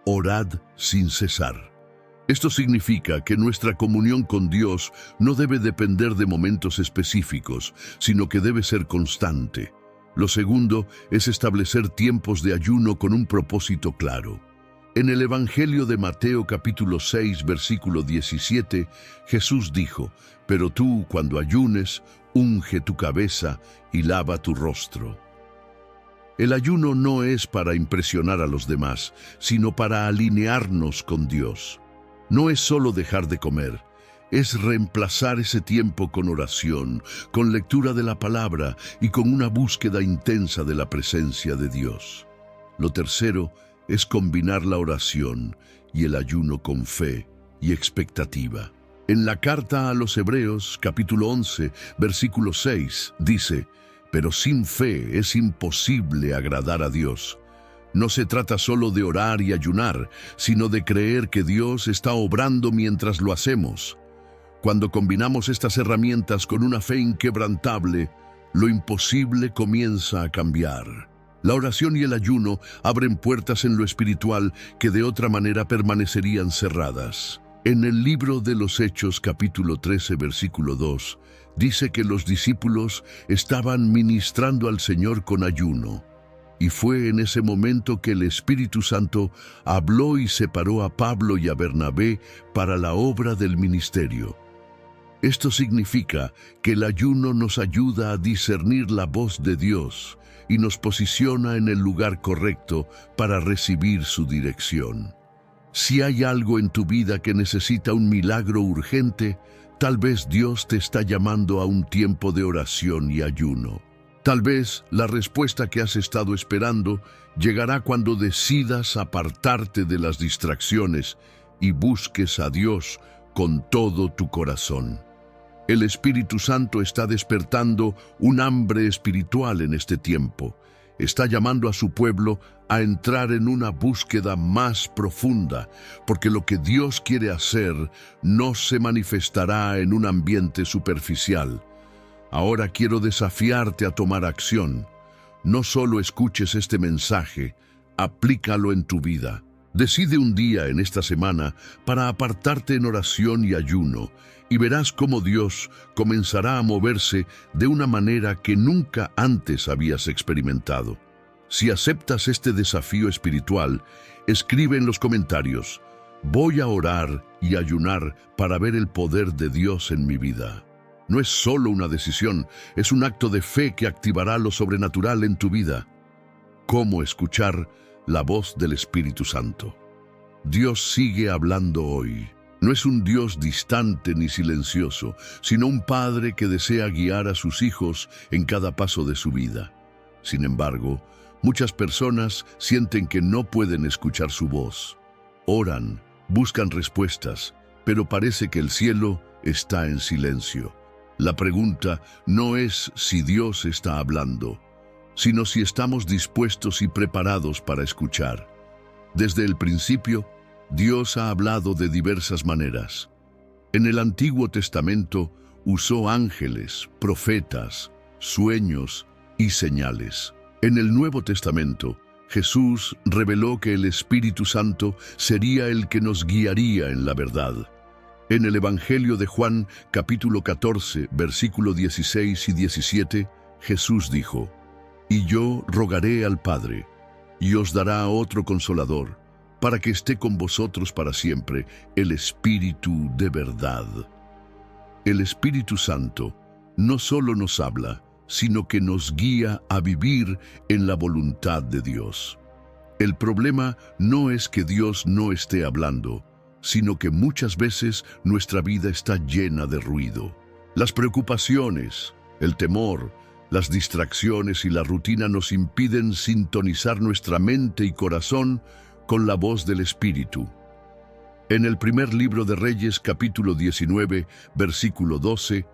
«Orad sin cesar». Esto significa que nuestra comunión con Dios no debe depender de momentos específicos, sino que debe ser constante. Lo segundo es establecer tiempos de ayuno con un propósito claro. En el Evangelio de Mateo capítulo 6, versículo 17, Jesús dijo, «Pero tú, cuando ayunes, unge tu cabeza y lava tu rostro». El ayuno no es para impresionar a los demás, sino para alinearnos con Dios. No es solo dejar de comer, es reemplazar ese tiempo con oración, con lectura de la palabra y con una búsqueda intensa de la presencia de Dios. Lo tercero es combinar la oración y el ayuno con fe y expectativa. En la carta a los Hebreos, capítulo 11, versículo 6, dice, «Pero sin fe es imposible agradar a Dios». No se trata solo de orar y ayunar, sino de creer que Dios está obrando mientras lo hacemos. Cuando combinamos estas herramientas con una fe inquebrantable, lo imposible comienza a cambiar. La oración y el ayuno abren puertas en lo espiritual que de otra manera permanecerían cerradas. En el libro de los Hechos, capítulo 13, versículo 2, dice que los discípulos estaban ministrando al Señor con ayuno. Y fue en ese momento que el Espíritu Santo habló y separó a Pablo y a Bernabé para la obra del ministerio. Esto significa que el ayuno nos ayuda a discernir la voz de Dios y nos posiciona en el lugar correcto para recibir su dirección. Si hay algo en tu vida que necesita un milagro urgente, tal vez Dios te está llamando a un tiempo de oración y ayuno. Tal vez la respuesta que has estado esperando llegará cuando decidas apartarte de las distracciones y busques a Dios con todo tu corazón. El Espíritu Santo está despertando un hambre espiritual en este tiempo. Está llamando a su pueblo a entrar en una búsqueda más profunda, porque lo que Dios quiere hacer no se manifestará en un ambiente superficial. Ahora quiero desafiarte a tomar acción. No solo escuches este mensaje, aplícalo en tu vida. Decide un día en esta semana para apartarte en oración y ayuno, y verás cómo Dios comenzará a moverse de una manera que nunca antes habías experimentado. Si aceptas este desafío espiritual, escribe en los comentarios: voy a orar y ayunar para ver el poder de Dios en mi vida. No es solo una decisión, es un acto de fe que activará lo sobrenatural en tu vida. ¿Cómo escuchar la voz del Espíritu Santo? Dios sigue hablando hoy. No es un Dios distante ni silencioso, sino un Padre que desea guiar a sus hijos en cada paso de su vida. Sin embargo, muchas personas sienten que no pueden escuchar su voz. Oran, buscan respuestas, pero parece que el cielo está en silencio. La pregunta no es si Dios está hablando, sino si estamos dispuestos y preparados para escuchar. Desde el principio, Dios ha hablado de diversas maneras. En el Antiguo Testamento usó ángeles, profetas, sueños y señales. En el Nuevo Testamento, Jesús reveló que el Espíritu Santo sería el que nos guiaría en la verdad. En el Evangelio de Juan, capítulo 14, versículo 16 y 17, Jesús dijo: «Y yo rogaré al Padre, y os dará otro Consolador, para que esté con vosotros para siempre, el Espíritu de verdad». El Espíritu Santo no solo nos habla, sino que nos guía a vivir en la voluntad de Dios. El problema no es que Dios no esté hablando, sino que muchas veces nuestra vida está llena de ruido. Las preocupaciones, el temor, las distracciones y la rutina nos impiden sintonizar nuestra mente y corazón con la voz del Espíritu. En el primer libro de Reyes, capítulo 19, versículo 12,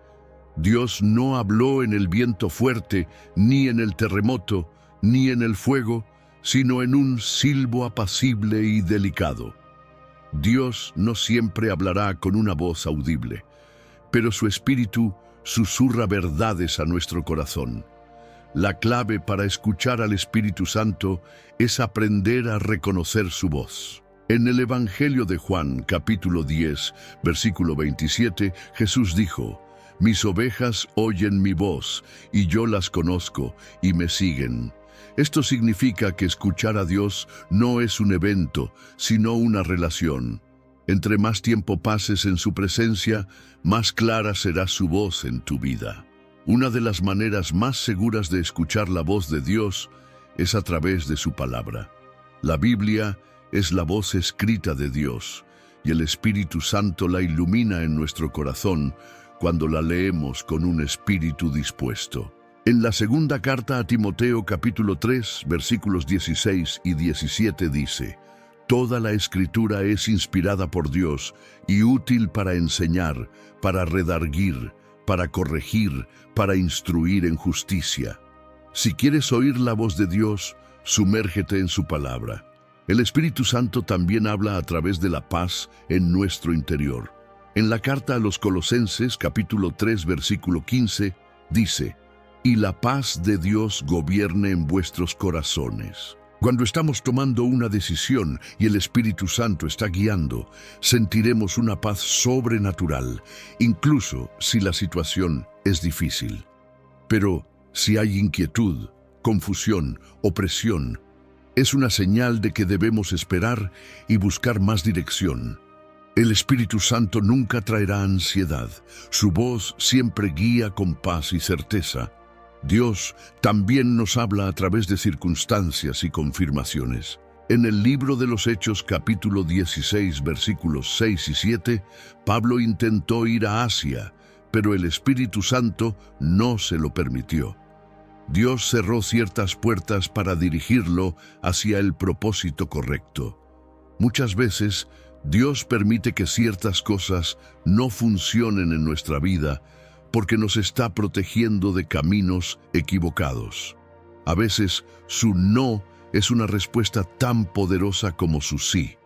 Dios no habló en el viento fuerte, ni en el terremoto, ni en el fuego, sino en un silbo apacible y delicado. Dios no siempre hablará con una voz audible, pero su Espíritu susurra verdades a nuestro corazón. La clave para escuchar al Espíritu Santo es aprender a reconocer su voz. En el Evangelio de Juan, capítulo 10, versículo 27, Jesús dijo: «Mis ovejas oyen mi voz, y yo las conozco, y me siguen». Esto significa que escuchar a Dios no es un evento, sino una relación. Entre más tiempo pases en su presencia, más clara será su voz en tu vida. Una de las maneras más seguras de escuchar la voz de Dios es a través de su palabra. La Biblia es la voz escrita de Dios, y el Espíritu Santo la ilumina en nuestro corazón cuando la leemos con un espíritu dispuesto. En la segunda carta a Timoteo, capítulo 3, versículos 16 y 17 dice: «Toda la Escritura es inspirada por Dios y útil para enseñar, para redarguir, para corregir, para instruir en justicia». Si quieres oír la voz de Dios, sumérgete en su palabra. El Espíritu Santo también habla a través de la paz en nuestro interior. En la carta a los Colosenses, capítulo 3, versículo 15, dice: «Y la paz de Dios gobierne en vuestros corazones». Cuando estamos tomando una decisión y el Espíritu Santo está guiando, sentiremos una paz sobrenatural, incluso si la situación es difícil. Pero si hay inquietud, confusión, opresión, es una señal de que debemos esperar y buscar más dirección. El Espíritu Santo nunca traerá ansiedad. Su voz siempre guía con paz y certeza. Dios también nos habla a través de circunstancias y confirmaciones. En el libro de los Hechos, capítulo 16, versículos 6 y 7, Pablo intentó ir a Asia, pero el Espíritu Santo no se lo permitió. Dios cerró ciertas puertas para dirigirlo hacia el propósito correcto. Muchas veces, Dios permite que ciertas cosas no funcionen en nuestra vida porque nos está protegiendo de caminos equivocados. A veces, su no es una respuesta tan poderosa como su sí.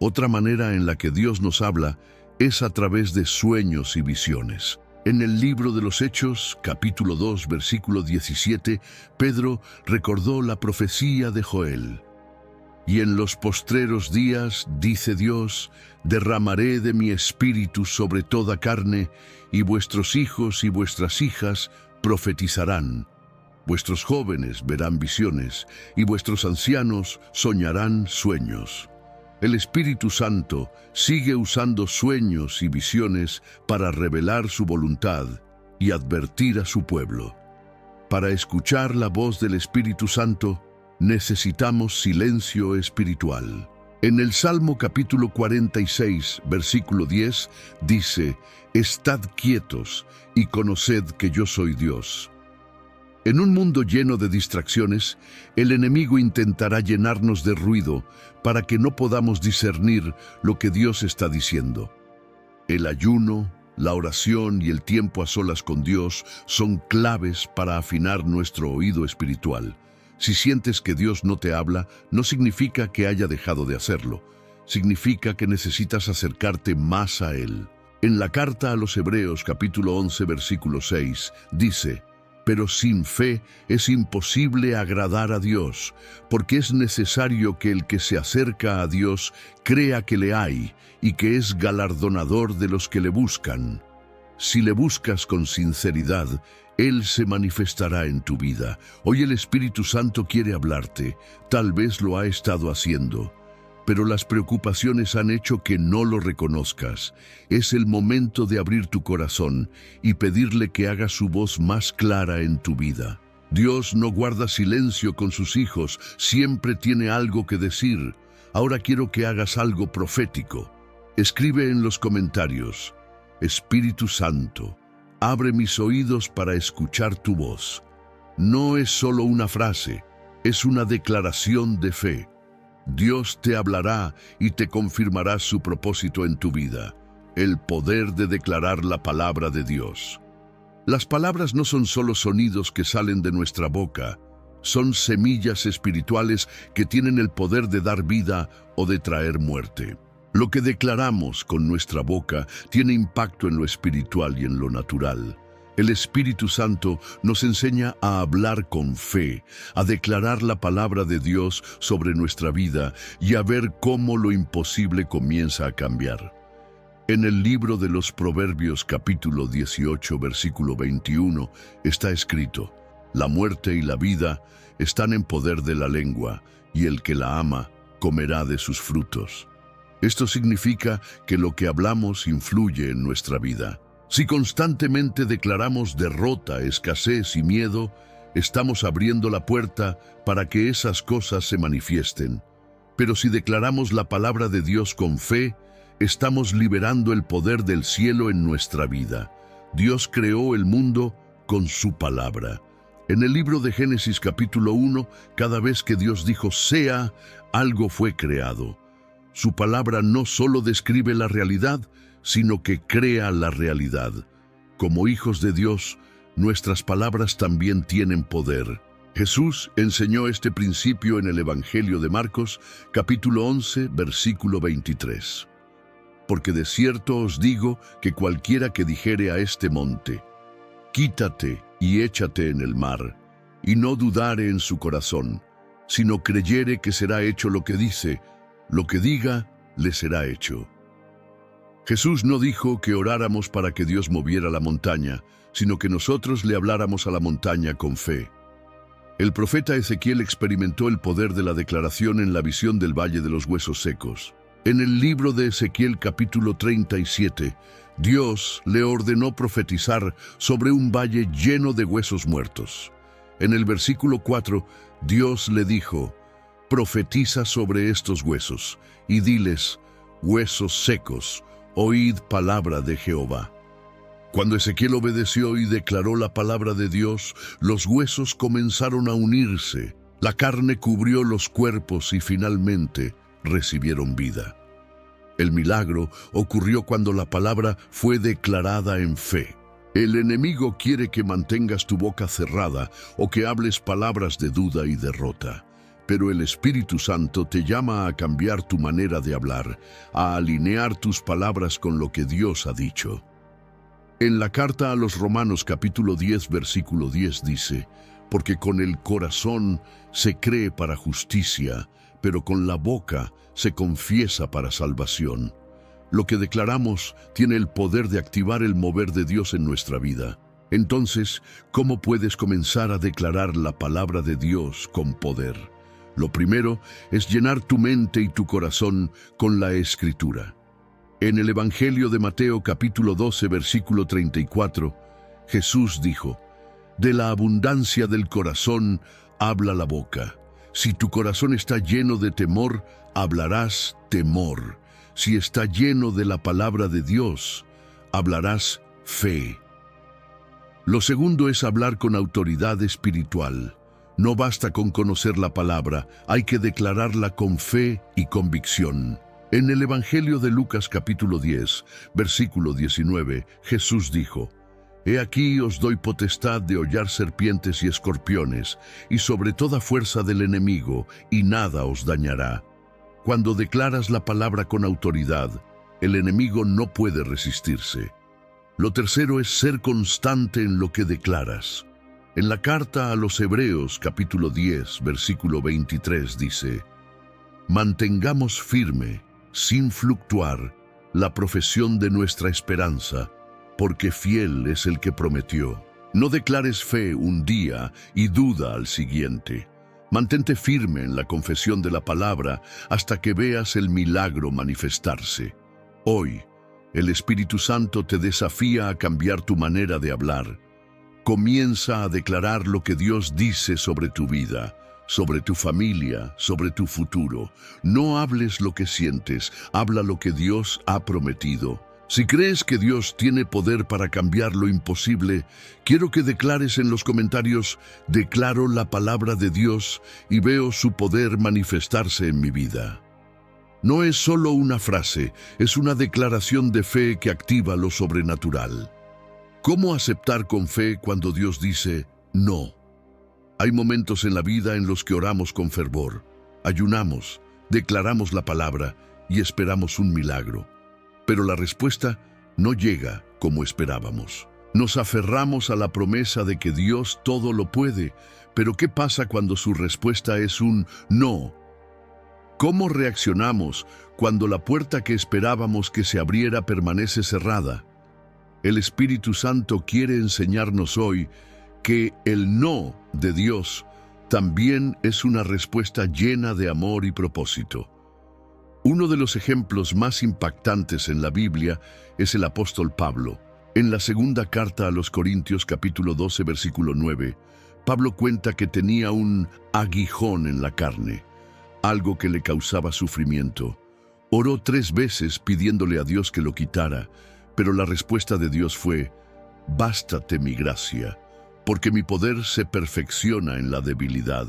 Otra manera en la que Dios nos habla es a través de sueños y visiones. En el libro de los Hechos, capítulo 2, versículo 17, Pedro recordó la profecía de Joel. Y en los postreros días, dice Dios, derramaré de mi espíritu sobre toda carne, y vuestros hijos y vuestras hijas profetizarán. Vuestros jóvenes verán visiones, y vuestros ancianos soñarán sueños. El Espíritu Santo sigue usando sueños y visiones para revelar su voluntad y advertir a su pueblo. Para escuchar la voz del Espíritu Santo, necesitamos silencio espiritual. En el Salmo capítulo 46, versículo 10, dice: «Estad quietos y conoced que yo soy Dios». En un mundo lleno de distracciones, el enemigo intentará llenarnos de ruido para que no podamos discernir lo que Dios está diciendo. El ayuno, la oración y el tiempo a solas con Dios son claves para afinar nuestro oído espiritual. Si sientes que Dios no te habla, no significa que haya dejado de hacerlo. Significa que necesitas acercarte más a Él. En la carta a los Hebreos, capítulo 11, versículo 6, dice: «Pero sin fe es imposible agradar a Dios, porque es necesario que el que se acerca a Dios crea que le hay y que es galardonador de los que le buscan». Si le buscas con sinceridad, Él se manifestará en tu vida. Hoy el Espíritu Santo quiere hablarte. Tal vez lo ha estado haciendo, pero las preocupaciones han hecho que no lo reconozcas. Es el momento de abrir tu corazón y pedirle que haga su voz más clara en tu vida. Dios no guarda silencio con sus hijos, siempre tiene algo que decir. Ahora quiero que hagas algo profético. Escribe en los comentarios: «Espíritu Santo, abre mis oídos para escuchar tu voz». No es solo una frase, es una declaración de fe. Dios te hablará y te confirmará su propósito en tu vida. El poder de declarar la palabra de Dios. Las palabras no son solo sonidos que salen de nuestra boca, son semillas espirituales que tienen el poder de dar vida o de traer muerte. Lo que declaramos con nuestra boca tiene impacto en lo espiritual y en lo natural. El Espíritu Santo nos enseña a hablar con fe, a declarar la palabra de Dios sobre nuestra vida y a ver cómo lo imposible comienza a cambiar. En el libro de los Proverbios capítulo 18 versículo 21 está escrito: «La muerte y la vida están en poder de la lengua, y el que la ama comerá de sus frutos». Esto significa que lo que hablamos influye en nuestra vida. Si constantemente declaramos derrota, escasez y miedo, estamos abriendo la puerta para que esas cosas se manifiesten. Pero si declaramos la palabra de Dios con fe, estamos liberando el poder del cielo en nuestra vida. Dios creó el mundo con su palabra. En el libro de Génesis capítulo 1, cada vez que Dios dijo «sea», algo fue creado. Su palabra no solo describe la realidad, sino que crea la realidad. Como hijos de Dios, nuestras palabras también tienen poder. Jesús enseñó este principio en el Evangelio de Marcos, capítulo 11, versículo 23. «Porque de cierto os digo que cualquiera que dijere a este monte, quítate y échate en el mar, y no dudare en su corazón, sino creyere que será hecho lo que dice, lo que diga, le será hecho». Jesús no dijo que oráramos para que Dios moviera la montaña, sino que nosotros le habláramos a la montaña con fe. El profeta Ezequiel experimentó el poder de la declaración en la visión del Valle de los Huesos Secos. En el libro de Ezequiel capítulo 37, Dios le ordenó profetizar sobre un valle lleno de huesos muertos. En el versículo 4, Dios le dijo: «Profetiza sobre estos huesos, y diles: huesos secos, oíd palabra de Jehová». Cuando Ezequiel obedeció y declaró la palabra de Dios, los huesos comenzaron a unirse, la carne cubrió los cuerpos y finalmente recibieron vida. El milagro ocurrió cuando la palabra fue declarada en fe. El enemigo quiere que mantengas tu boca cerrada o que hables palabras de duda y derrota. Pero el Espíritu Santo te llama a cambiar tu manera de hablar, a alinear tus palabras con lo que Dios ha dicho. En la carta a los Romanos capítulo 10, versículo 10 dice: porque con el corazón se cree para justicia, pero con la boca se confiesa para salvación. Lo que declaramos tiene el poder de activar el mover de Dios en nuestra vida. Entonces, ¿cómo puedes comenzar a declarar la palabra de Dios con poder? Lo primero es llenar tu mente y tu corazón con la Escritura. En el Evangelio de Mateo capítulo 12, versículo 34, Jesús dijo: de la abundancia del corazón habla la boca. Si tu corazón está lleno de temor, hablarás temor. Si está lleno de la palabra de Dios, hablarás fe. Lo segundo es hablar con autoridad espiritual. No basta con conocer la palabra, hay que declararla con fe y convicción. En el Evangelio de Lucas capítulo 10, versículo 19, Jesús dijo: he aquí os doy potestad de hollar serpientes y escorpiones, y sobre toda fuerza del enemigo, y nada os dañará. Cuando declaras la palabra con autoridad, el enemigo no puede resistirse. Lo tercero es ser constante en lo que declaras. En la carta a los Hebreos, capítulo 10, versículo 23, dice: mantengamos firme, sin fluctuar, la profesión de nuestra esperanza, porque fiel es el que prometió. No declares fe un día y duda al siguiente. Mantente firme en la confesión de la palabra hasta que veas el milagro manifestarse. Hoy, el Espíritu Santo te desafía a cambiar tu manera de hablar. Comienza a declarar lo que Dios dice sobre tu vida, sobre tu familia, sobre tu futuro. No hables lo que sientes, habla lo que Dios ha prometido. Si crees que Dios tiene poder para cambiar lo imposible, quiero que declares en los comentarios: declaro la palabra de Dios y veo su poder manifestarse en mi vida. No es solo una frase, es una declaración de fe que activa lo sobrenatural. ¿Cómo aceptar con fe cuando Dios dice no? Hay momentos en la vida en los que oramos con fervor, ayunamos, declaramos la palabra y esperamos un milagro. Pero la respuesta no llega como esperábamos. Nos aferramos a la promesa de que Dios todo lo puede, pero ¿qué pasa cuando su respuesta es un no? ¿Cómo reaccionamos cuando la puerta que esperábamos que se abriera permanece cerrada? El Espíritu Santo quiere enseñarnos hoy que el no de Dios también es una respuesta llena de amor y propósito. Uno de los ejemplos más impactantes en la Biblia es el apóstol Pablo. En la segunda carta a los Corintios, capítulo 12, versículo 9, Pablo cuenta que tenía un aguijón en la carne, algo que le causaba sufrimiento. Oró 3 veces pidiéndole a Dios que lo quitara, pero la respuesta de Dios fue: bástate mi gracia, porque mi poder se perfecciona en la debilidad.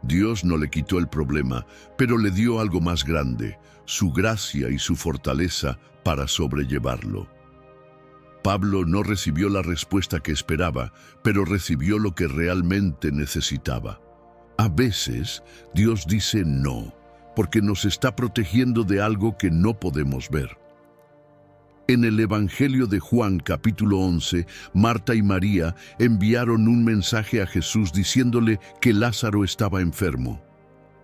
Dios no le quitó el problema, pero le dio algo más grande, su gracia y su fortaleza para sobrellevarlo. Pablo no recibió la respuesta que esperaba, pero recibió lo que realmente necesitaba. A veces, Dios dice no, porque nos está protegiendo de algo que no podemos ver. En el Evangelio de Juan, capítulo 11, Marta y María enviaron un mensaje a Jesús diciéndole que Lázaro estaba enfermo.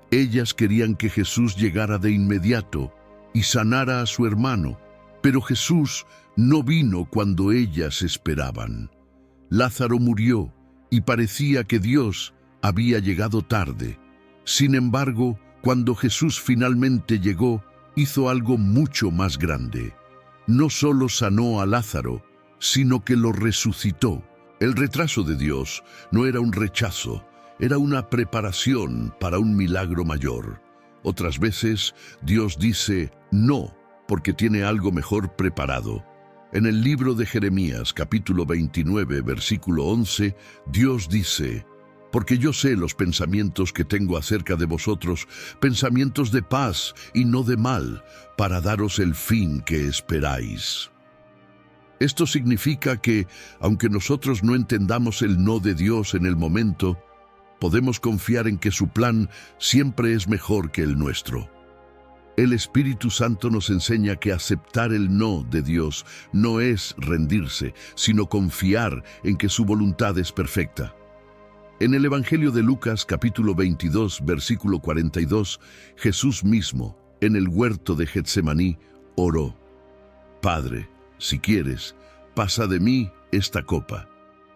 Ellas querían que Jesús llegara de inmediato y sanara a su hermano, pero Jesús no vino cuando ellas esperaban. Lázaro murió y parecía que Dios había llegado tarde. Sin embargo, cuando Jesús finalmente llegó, hizo algo mucho más grande. No solo sanó a Lázaro, sino que lo resucitó. El retraso de Dios no era un rechazo, era una preparación para un milagro mayor. Otras veces, Dios dice no, porque tiene algo mejor preparado. En el libro de Jeremías, capítulo 29, versículo 11, Dios dice: «Porque yo sé los pensamientos que tengo acerca de vosotros, pensamientos de paz y no de mal, para daros el fin que esperáis». Esto significa que, aunque nosotros no entendamos el no de Dios en el momento, podemos confiar en que su plan siempre es mejor que el nuestro. El Espíritu Santo nos enseña que aceptar el no de Dios no es rendirse, sino confiar en que su voluntad es perfecta. En el Evangelio de Lucas, capítulo 22, versículo 42, Jesús mismo, en el huerto de Getsemaní, oró: «Padre, si quieres, pasa de mí esta copa,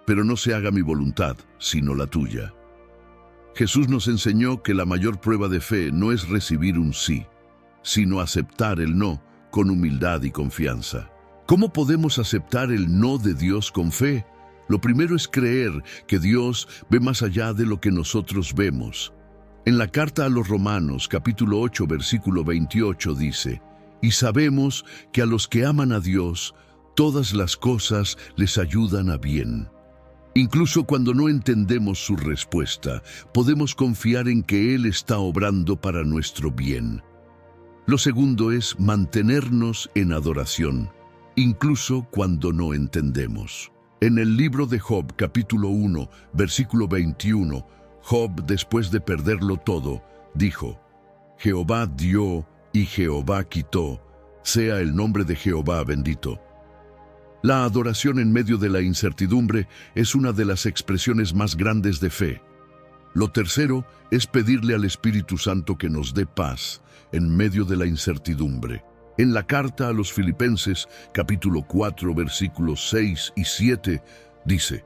pero no se haga mi voluntad, sino la tuya». Jesús nos enseñó que la mayor prueba de fe no es recibir un sí, sino aceptar el no con humildad y confianza. ¿Cómo podemos aceptar el no de Dios con fe? Lo primero es creer que Dios ve más allá de lo que nosotros vemos. En la carta a los Romanos, capítulo 8, versículo 28 dice: «Y sabemos que a los que aman a Dios, todas las cosas les ayudan a bien». Incluso cuando no entendemos su respuesta, podemos confiar en que Él está obrando para nuestro bien. Lo segundo es mantenernos en adoración, incluso cuando no entendemos. En el libro de Job, capítulo 1, versículo 21, Job, después de perderlo todo, dijo: «Jehová dio y Jehová quitó, sea el nombre de Jehová bendito». La adoración en medio de la incertidumbre es una de las expresiones más grandes de fe. Lo tercero es pedirle al Espíritu Santo que nos dé paz en medio de la incertidumbre. En la carta a los Filipenses, capítulo 4, versículos 6 y 7, dice: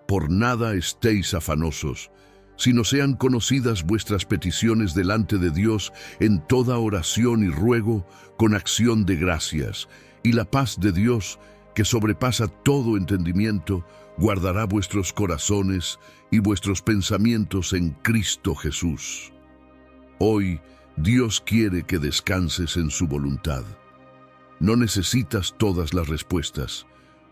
«Por nada estéis afanosos, sino sean conocidas vuestras peticiones delante de Dios en toda oración y ruego, con acción de gracias, y la paz de Dios, que sobrepasa todo entendimiento, guardará vuestros corazones y vuestros pensamientos en Cristo Jesús». Hoy, Dios quiere que descanses en su voluntad. No necesitas todas las respuestas,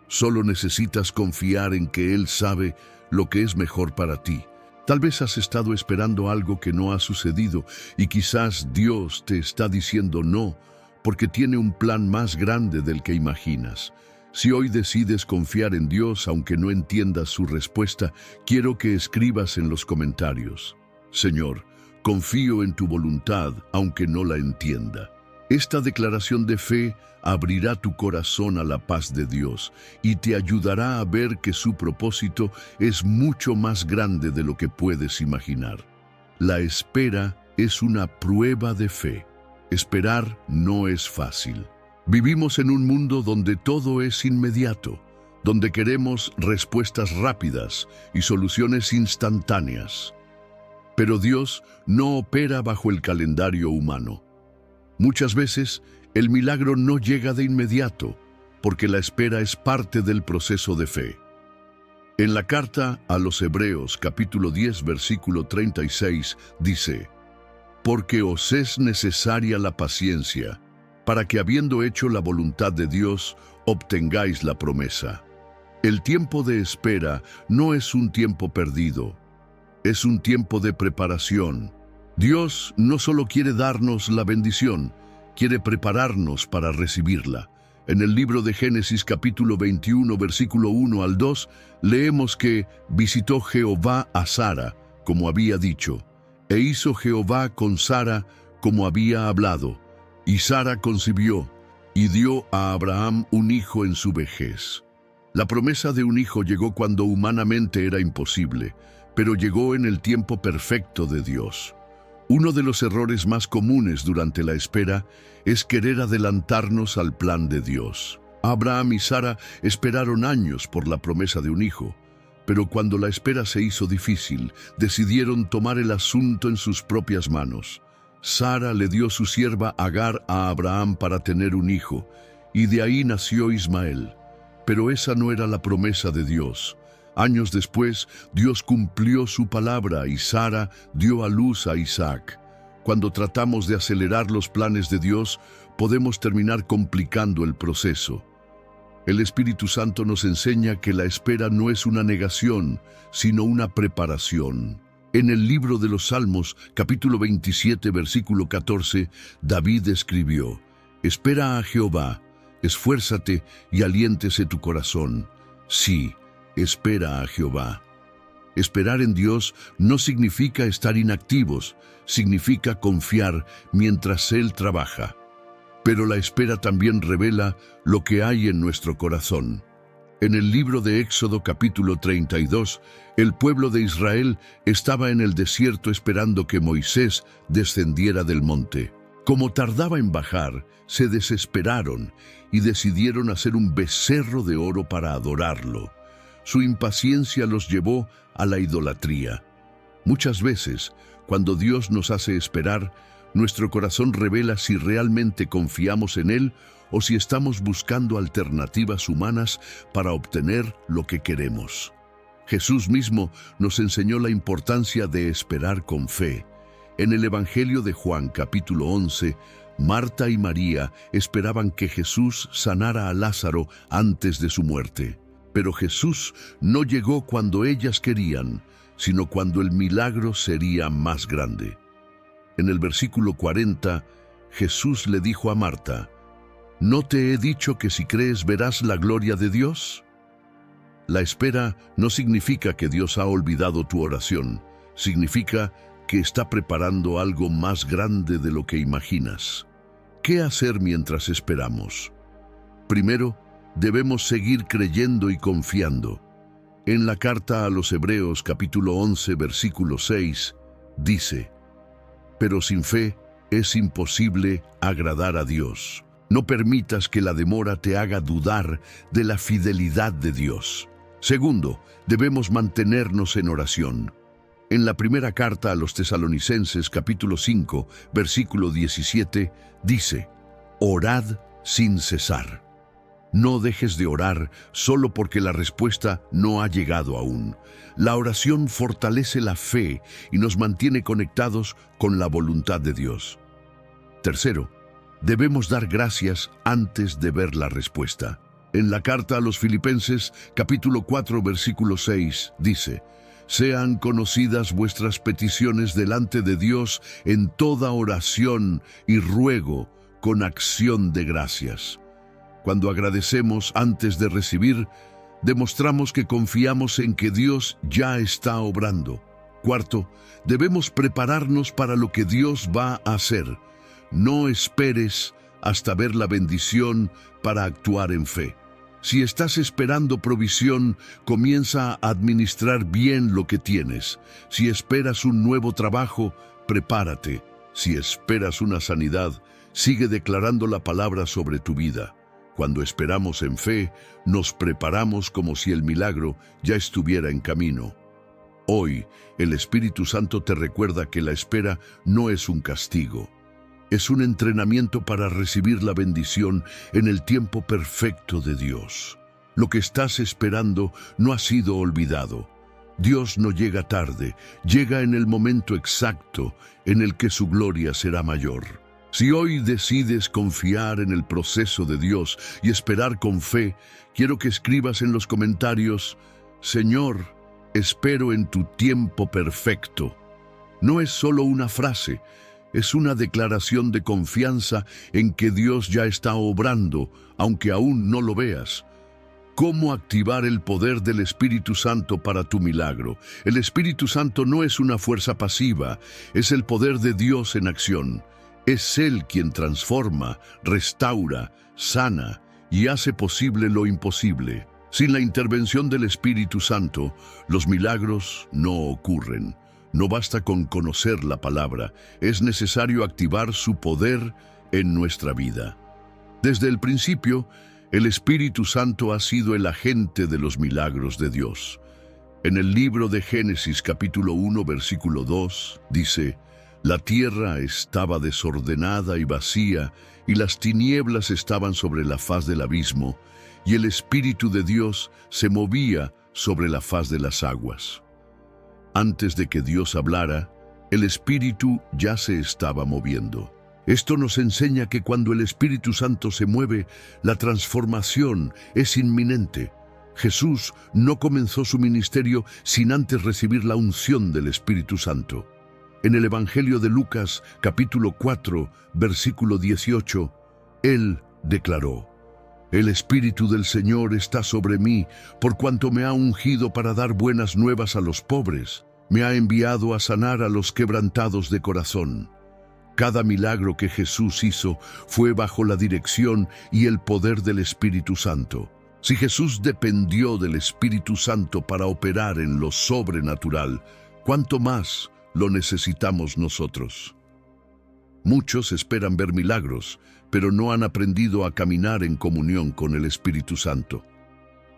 solo necesitas confiar en que Él sabe lo que es mejor para ti. Tal vez has estado esperando algo que no ha sucedido y quizás Dios te está diciendo no, porque tiene un plan más grande del que imaginas. Si hoy decides confiar en Dios aunque no entiendas su respuesta, quiero que escribas en los comentarios: «Señor, confío en tu voluntad aunque no la entienda». Esta declaración de fe abrirá tu corazón a la paz de Dios y te ayudará a ver que su propósito es mucho más grande de lo que puedes imaginar. La espera es una prueba de fe. Esperar no es fácil. Vivimos en un mundo donde todo es inmediato, donde queremos respuestas rápidas y soluciones instantáneas. Pero Dios no opera bajo el calendario humano. Muchas veces, el milagro no llega de inmediato, porque la espera es parte del proceso de fe. En la carta a los Hebreos, capítulo 10, versículo 36, dice: «Porque os es necesaria la paciencia, para que habiendo hecho la voluntad de Dios, obtengáis la promesa». El tiempo de espera no es un tiempo perdido, es un tiempo de preparación. Dios no solo quiere darnos la bendición, quiere prepararnos para recibirla. En el libro de Génesis capítulo 21, versículo 1 al 2, leemos que visitó Jehová a Sara, como había dicho, e hizo Jehová con Sara como había hablado. Y Sara concibió, y dio a Abraham un hijo en su vejez. La promesa de un hijo llegó cuando humanamente era imposible, pero llegó en el tiempo perfecto de Dios. Uno de los errores más comunes durante la espera es querer adelantarnos al plan de Dios. Abraham y Sara esperaron años por la promesa de un hijo, pero cuando la espera se hizo difícil, decidieron tomar el asunto en sus propias manos. Sara le dio su sierva Agar a Abraham para tener un hijo, y de ahí nació Ismael. Pero esa no era la promesa de Dios. Años después, Dios cumplió su palabra y Sara dio a luz a Isaac. Cuando tratamos de acelerar los planes de Dios, podemos terminar complicando el proceso. El Espíritu Santo nos enseña que la espera no es una negación, sino una preparación. En el libro de los Salmos, capítulo 27, versículo 14, David escribió: «Espera a Jehová, esfuérzate y aliéntese tu corazón». Sí, espera a Jehová. Esperar en Dios no significa estar inactivos, significa confiar mientras Él trabaja. Pero la espera también revela lo que hay en nuestro corazón. En el libro de Éxodo capítulo 32, el pueblo de Israel estaba en el desierto esperando que Moisés descendiera del monte. Como tardaba en bajar, se desesperaron y decidieron hacer un becerro de oro para adorarlo. Su impaciencia los llevó a la idolatría. Muchas veces, cuando Dios nos hace esperar, nuestro corazón revela si realmente confiamos en Él o si estamos buscando alternativas humanas para obtener lo que queremos. Jesús mismo nos enseñó la importancia de esperar con fe. En el Evangelio de Juan, capítulo 11, Marta y María esperaban que Jesús sanara a Lázaro antes de su muerte. Pero Jesús no llegó cuando ellas querían, sino cuando el milagro sería más grande. En el versículo 40, Jesús le dijo a Marta: ¿No te he dicho que si crees verás la gloria de Dios? La espera no significa que Dios ha olvidado tu oración, significa que está preparando algo más grande de lo que imaginas. ¿Qué hacer mientras esperamos? Primero, debemos seguir creyendo y confiando. En la carta a los Hebreos capítulo 11 versículo 6 dice: «Pero sin fe es imposible agradar a Dios. No permitas que la demora te haga dudar de la fidelidad de Dios». Segundo, debemos mantenernos en oración. En la primera carta a los Tesalonicenses capítulo 5 versículo 17 dice: «Orad sin cesar». No dejes de orar solo porque la respuesta no ha llegado aún. La oración fortalece la fe y nos mantiene conectados con la voluntad de Dios. Tercero, debemos dar gracias antes de ver la respuesta. En la carta a los Filipenses, capítulo 4, versículo 6, dice: «Sean conocidas vuestras peticiones delante de Dios en toda oración y ruego con acción de gracias». Cuando agradecemos antes de recibir, demostramos que confiamos en que Dios ya está obrando. Cuarto, debemos prepararnos para lo que Dios va a hacer. No esperes hasta ver la bendición para actuar en fe. Si estás esperando provisión, comienza a administrar bien lo que tienes. Si esperas un nuevo trabajo, prepárate. Si esperas una sanidad, sigue declarando la palabra sobre tu vida. Cuando esperamos en fe, nos preparamos como si el milagro ya estuviera en camino. Hoy, el Espíritu Santo te recuerda que la espera no es un castigo. Es un entrenamiento para recibir la bendición en el tiempo perfecto de Dios. Lo que estás esperando no ha sido olvidado. Dios no llega tarde, llega en el momento exacto en el que su gloria será mayor. Si hoy decides confiar en el proceso de Dios y esperar con fe, quiero que escribas en los comentarios: «Señor, espero en tu tiempo perfecto». No es solo una frase, es una declaración de confianza en que Dios ya está obrando, aunque aún no lo veas. ¿Cómo activar el poder del Espíritu Santo para tu milagro? El Espíritu Santo no es una fuerza pasiva, es el poder de Dios en acción. Es Él quien transforma, restaura, sana y hace posible lo imposible. Sin la intervención del Espíritu Santo, los milagros no ocurren. No basta con conocer la palabra, es necesario activar su poder en nuestra vida. Desde el principio, el Espíritu Santo ha sido el agente de los milagros de Dios. En el libro de Génesis capítulo 1 versículo 2 dice: «La tierra estaba desordenada y vacía, y las tinieblas estaban sobre la faz del abismo, y el Espíritu de Dios se movía sobre la faz de las aguas». Antes de que Dios hablara, el Espíritu ya se estaba moviendo. Esto nos enseña que cuando el Espíritu Santo se mueve, la transformación es inminente. Jesús no comenzó su ministerio sin antes recibir la unción del Espíritu Santo. En el Evangelio de Lucas, capítulo 4, versículo 18, Él declaró: «El Espíritu del Señor está sobre mí, por cuanto me ha ungido para dar buenas nuevas a los pobres. Me ha enviado a sanar a los quebrantados de corazón». Cada milagro que Jesús hizo fue bajo la dirección y el poder del Espíritu Santo. Si Jesús dependió del Espíritu Santo para operar en lo sobrenatural, ¿cuánto más lo necesitamos nosotros? Muchos esperan ver milagros, pero no han aprendido a caminar en comunión con el Espíritu Santo.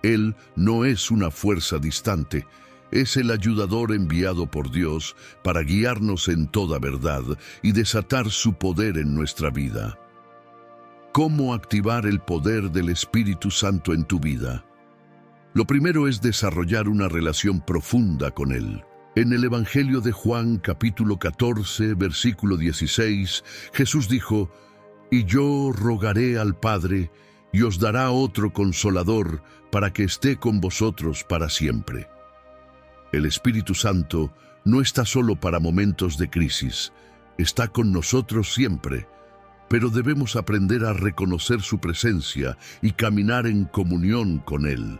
Él no es una fuerza distante, es el ayudador enviado por Dios para guiarnos en toda verdad y desatar su poder en nuestra vida. ¿Cómo activar el poder del Espíritu Santo en tu vida? Lo primero es desarrollar una relación profunda con Él. En el Evangelio de Juan, capítulo 14, versículo 16, Jesús dijo: «Y yo rogaré al Padre, y os dará otro Consolador, para que esté con vosotros para siempre». El Espíritu Santo no está solo para momentos de crisis, está con nosotros siempre, pero debemos aprender a reconocer su presencia y caminar en comunión con Él.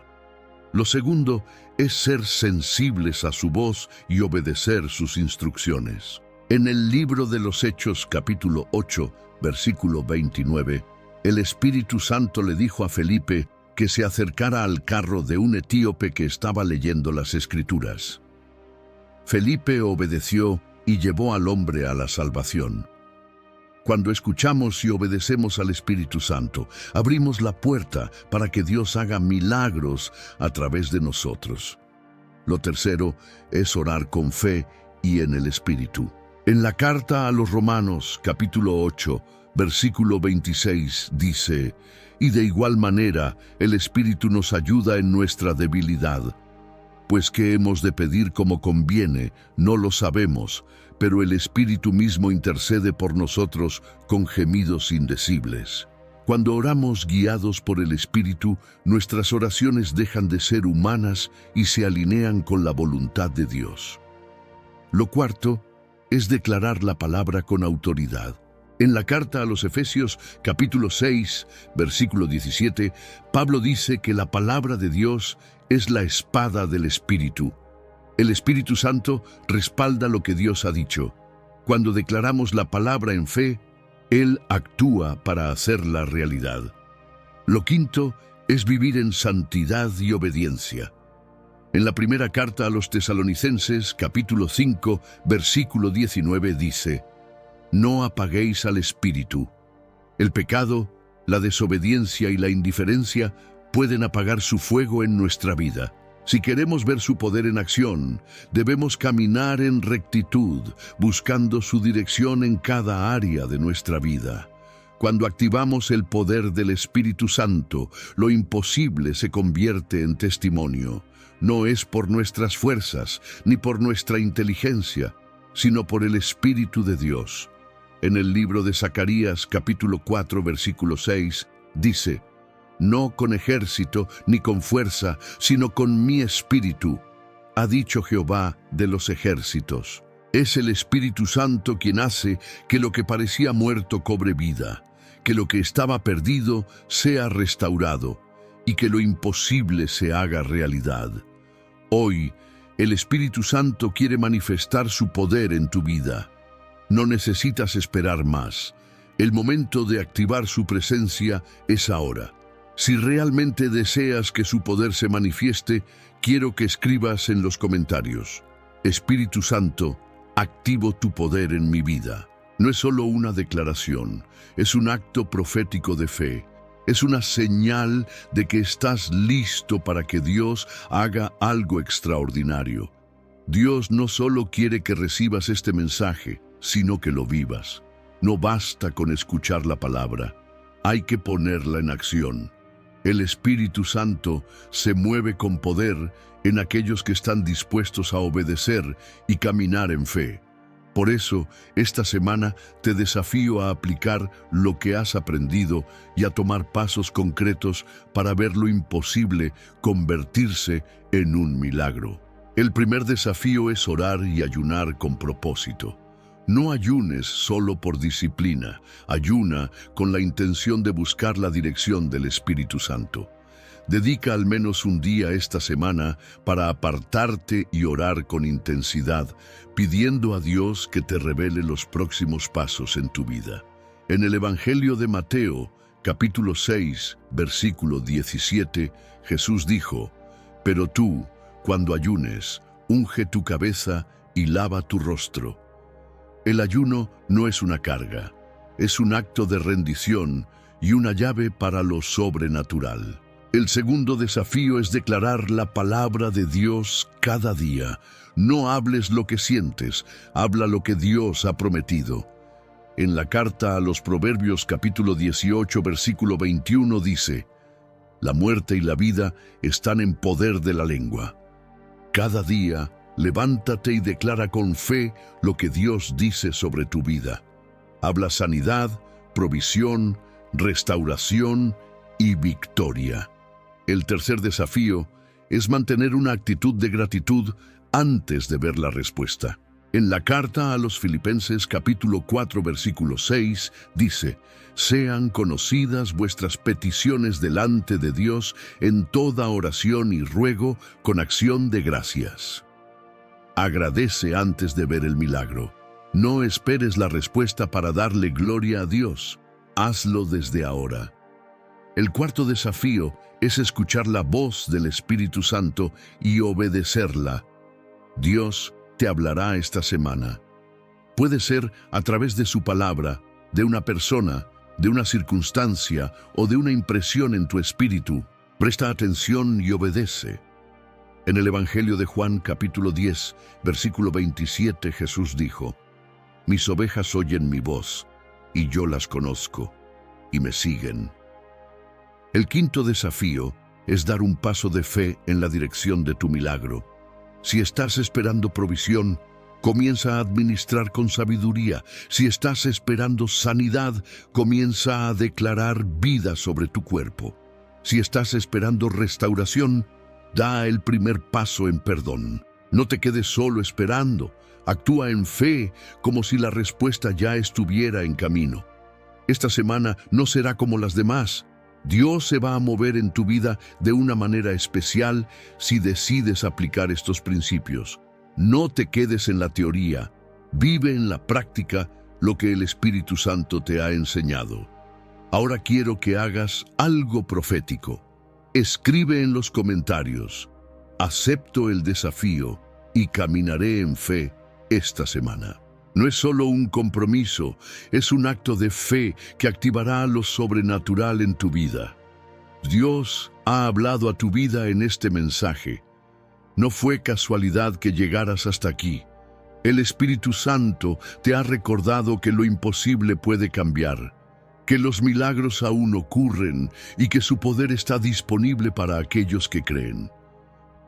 Lo segundo es ser sensibles a su voz y obedecer sus instrucciones. En el libro de los Hechos, capítulo 8, versículo 29, el Espíritu Santo le dijo a Felipe que se acercara al carro de un etíope que estaba leyendo las Escrituras. Felipe obedeció y llevó al hombre a la salvación. Cuando escuchamos y obedecemos al Espíritu Santo, abrimos la puerta para que Dios haga milagros a través de nosotros. Lo tercero es orar con fe y en el Espíritu. En la carta a los Romanos, capítulo 8, versículo 26, dice: «Y de igual manera, el Espíritu nos ayuda en nuestra debilidad. Pues qué hemos de pedir como conviene, no lo sabemos, pero el Espíritu mismo intercede por nosotros con gemidos indecibles». Cuando oramos guiados por el Espíritu, nuestras oraciones dejan de ser humanas y se alinean con la voluntad de Dios. Lo cuarto es declarar la palabra con autoridad. En la carta a los Efesios, capítulo 6, versículo 17, Pablo dice que la palabra de Dios es la espada del Espíritu. El Espíritu Santo respalda lo que Dios ha dicho. Cuando declaramos la palabra en fe, Él actúa para hacerla realidad. Lo quinto es vivir en santidad y obediencia. En la primera carta a los Tesalonicenses, capítulo 5, versículo 19, dice: «No apaguéis al Espíritu». El pecado, la desobediencia y la indiferencia pueden apagar su fuego en nuestra vida. Si queremos ver su poder en acción, debemos caminar en rectitud, buscando su dirección en cada área de nuestra vida. Cuando activamos el poder del Espíritu Santo, lo imposible se convierte en testimonio. No es por nuestras fuerzas ni por nuestra inteligencia, sino por el Espíritu de Dios. En el libro de Zacarías, capítulo 4, versículo 6, dice: «No con ejército ni con fuerza, sino con mi espíritu, ha dicho Jehová de los ejércitos». Es el Espíritu Santo quien hace que lo que parecía muerto cobre vida, que lo que estaba perdido sea restaurado y que lo imposible se haga realidad. Hoy, el Espíritu Santo quiere manifestar su poder en tu vida. No necesitas esperar más. El momento de activar su presencia es ahora. Si realmente deseas que su poder se manifieste, quiero que escribas en los comentarios: «Espíritu Santo, activo tu poder en mi vida». No es solo una declaración, es un acto profético de fe. Es una señal de que estás listo para que Dios haga algo extraordinario. Dios no solo quiere que recibas este mensaje, sino que lo vivas. No basta con escuchar la palabra, hay que ponerla en acción. El Espíritu Santo se mueve con poder en aquellos que están dispuestos a obedecer y caminar en fe. Por eso, esta semana te desafío a aplicar lo que has aprendido y a tomar pasos concretos para ver lo imposible convertirse en un milagro. El primer desafío es orar y ayunar con propósito. No ayunes solo por disciplina, ayuna con la intención de buscar la dirección del Espíritu Santo. Dedica al menos un día esta semana para apartarte y orar con intensidad, pidiendo a Dios que te revele los próximos pasos en tu vida. En el Evangelio de Mateo, capítulo 6, versículo 17, Jesús dijo: «Pero tú, cuando ayunes, unge tu cabeza y lava tu rostro». El ayuno no es una carga, es un acto de rendición y una llave para lo sobrenatural. El segundo desafío es declarar la palabra de Dios cada día. No hables lo que sientes, habla lo que Dios ha prometido. En la carta a los Proverbios capítulo 18, versículo 21 dice: «La muerte y la vida están en poder de la lengua». Cada día, levántate y declara con fe lo que Dios dice sobre tu vida. Habla sanidad, provisión, restauración y victoria. El tercer desafío es mantener una actitud de gratitud antes de ver la respuesta. En la carta a los Filipenses capítulo 4 versículo 6 dice: «Sean conocidas vuestras peticiones delante de Dios en toda oración y ruego con acción de gracias». Agradece antes de ver el milagro. No esperes la respuesta para darle gloria a Dios. Hazlo desde ahora. El cuarto desafío es escuchar la voz del Espíritu Santo y obedecerla. Dios te hablará esta semana. Puede ser a través de su palabra, de una persona, de una circunstancia o de una impresión en tu espíritu. Presta atención y obedece. En el Evangelio de Juan, capítulo 10, versículo 27, Jesús dijo: «Mis ovejas oyen mi voz, y yo las conozco, y me siguen». El quinto desafío es dar un paso de fe en la dirección de tu milagro. Si estás esperando provisión, comienza a administrar con sabiduría. Si estás esperando sanidad, comienza a declarar vida sobre tu cuerpo. Si estás esperando restauración, da el primer paso en perdón. No te quedes solo esperando. Actúa en fe como si la respuesta ya estuviera en camino. Esta semana no será como las demás. Dios se va a mover en tu vida de una manera especial si decides aplicar estos principios. No te quedes en la teoría. Vive en la práctica lo que el Espíritu Santo te ha enseñado. Ahora quiero que hagas algo profético. Escribe en los comentarios: «Acepto el desafío y caminaré en fe esta semana». No es solo un compromiso, es un acto de fe que activará lo sobrenatural en tu vida. Dios ha hablado a tu vida en este mensaje. No fue casualidad que llegaras hasta aquí. El Espíritu Santo te ha recordado que lo imposible puede cambiar, que los milagros aún ocurren y que su poder está disponible para aquellos que creen.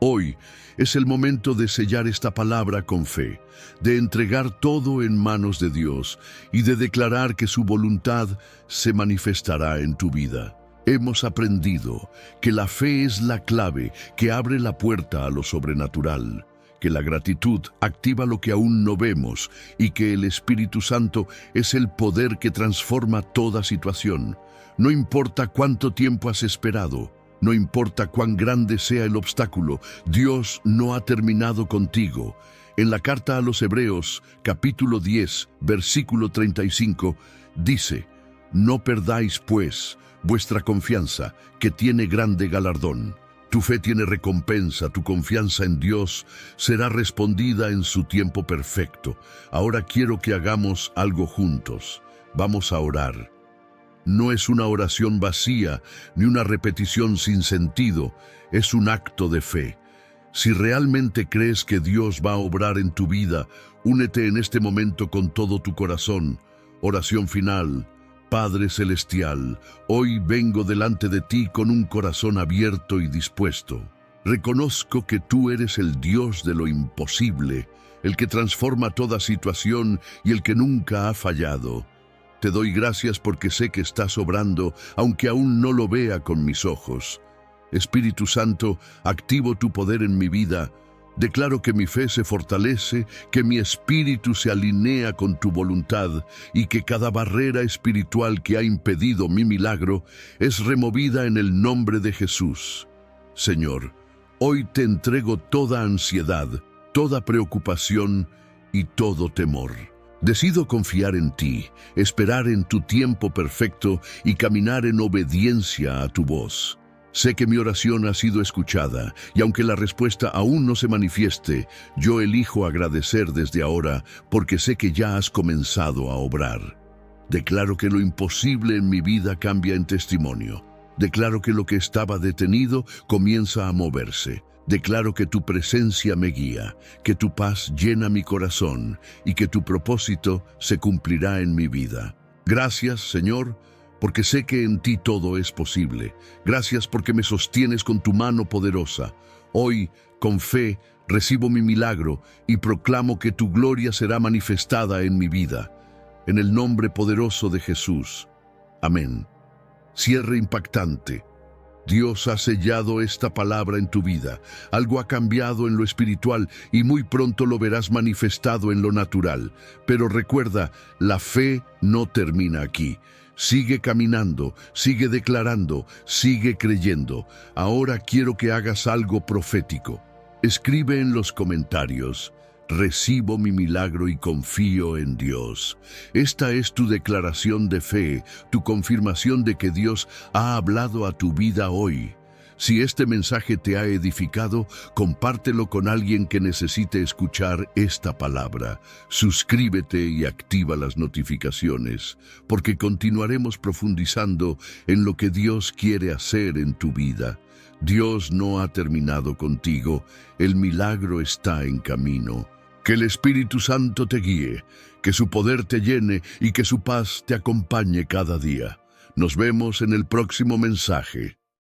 Hoy es el momento de sellar esta palabra con fe, de entregar todo en manos de Dios y de declarar que su voluntad se manifestará en tu vida. Hemos aprendido que la fe es la clave que abre la puerta a lo sobrenatural, que la gratitud activa lo que aún no vemos y que el Espíritu Santo es el poder que transforma toda situación. No importa cuánto tiempo has esperado, no importa cuán grande sea el obstáculo, Dios no ha terminado contigo. En la carta a los Hebreos, capítulo 10, versículo 35, dice: «No perdáis, pues, vuestra confianza, que tiene grande galardón». Tu fe tiene recompensa, tu confianza en Dios será respondida en su tiempo perfecto. Ahora quiero que hagamos algo juntos. Vamos a orar. No es una oración vacía ni una repetición sin sentido, es un acto de fe. Si realmente crees que Dios va a obrar en tu vida, únete en este momento con todo tu corazón. Oración final. Padre Celestial, hoy vengo delante de ti con un corazón abierto y dispuesto. Reconozco que tú eres el Dios de lo imposible, el que transforma toda situación y el que nunca ha fallado. Te doy gracias porque sé que estás obrando, aunque aún no lo vea con mis ojos. Espíritu Santo, activo tu poder en mi vida. Declaro que mi fe se fortalece, que mi espíritu se alinea con tu voluntad y que cada barrera espiritual que ha impedido mi milagro es removida en el nombre de Jesús. Señor, hoy te entrego toda ansiedad, toda preocupación y todo temor. Decido confiar en ti, esperar en tu tiempo perfecto y caminar en obediencia a tu voz. Sé que mi oración ha sido escuchada y aunque la respuesta aún no se manifieste, yo elijo agradecer desde ahora porque sé que ya has comenzado a obrar. Declaro que lo imposible en mi vida cambia en testimonio. Declaro que lo que estaba detenido comienza a moverse. Declaro que tu presencia me guía, que tu paz llena mi corazón y que tu propósito se cumplirá en mi vida. Gracias, Señor, porque sé que en ti todo es posible. Gracias porque me sostienes con tu mano poderosa. Hoy, con fe, recibo mi milagro y proclamo que tu gloria será manifestada en mi vida. En el nombre poderoso de Jesús. Amén. Cierre impactante. Dios ha sellado esta palabra en tu vida. Algo ha cambiado en lo espiritual y muy pronto lo verás manifestado en lo natural. Pero recuerda, la fe no termina aquí. Sigue caminando, sigue declarando, sigue creyendo. Ahora quiero que hagas algo profético. Escribe en los comentarios: recibo mi milagro y confío en Dios. Esta es tu declaración de fe, tu confirmación de que Dios ha hablado a tu vida hoy. Si este mensaje te ha edificado, compártelo con alguien que necesite escuchar esta palabra. Suscríbete y activa las notificaciones, porque continuaremos profundizando en lo que Dios quiere hacer en tu vida. Dios no ha terminado contigo, el milagro está en camino. Que el Espíritu Santo te guíe, que su poder te llene y que su paz te acompañe cada día. Nos vemos en el próximo mensaje.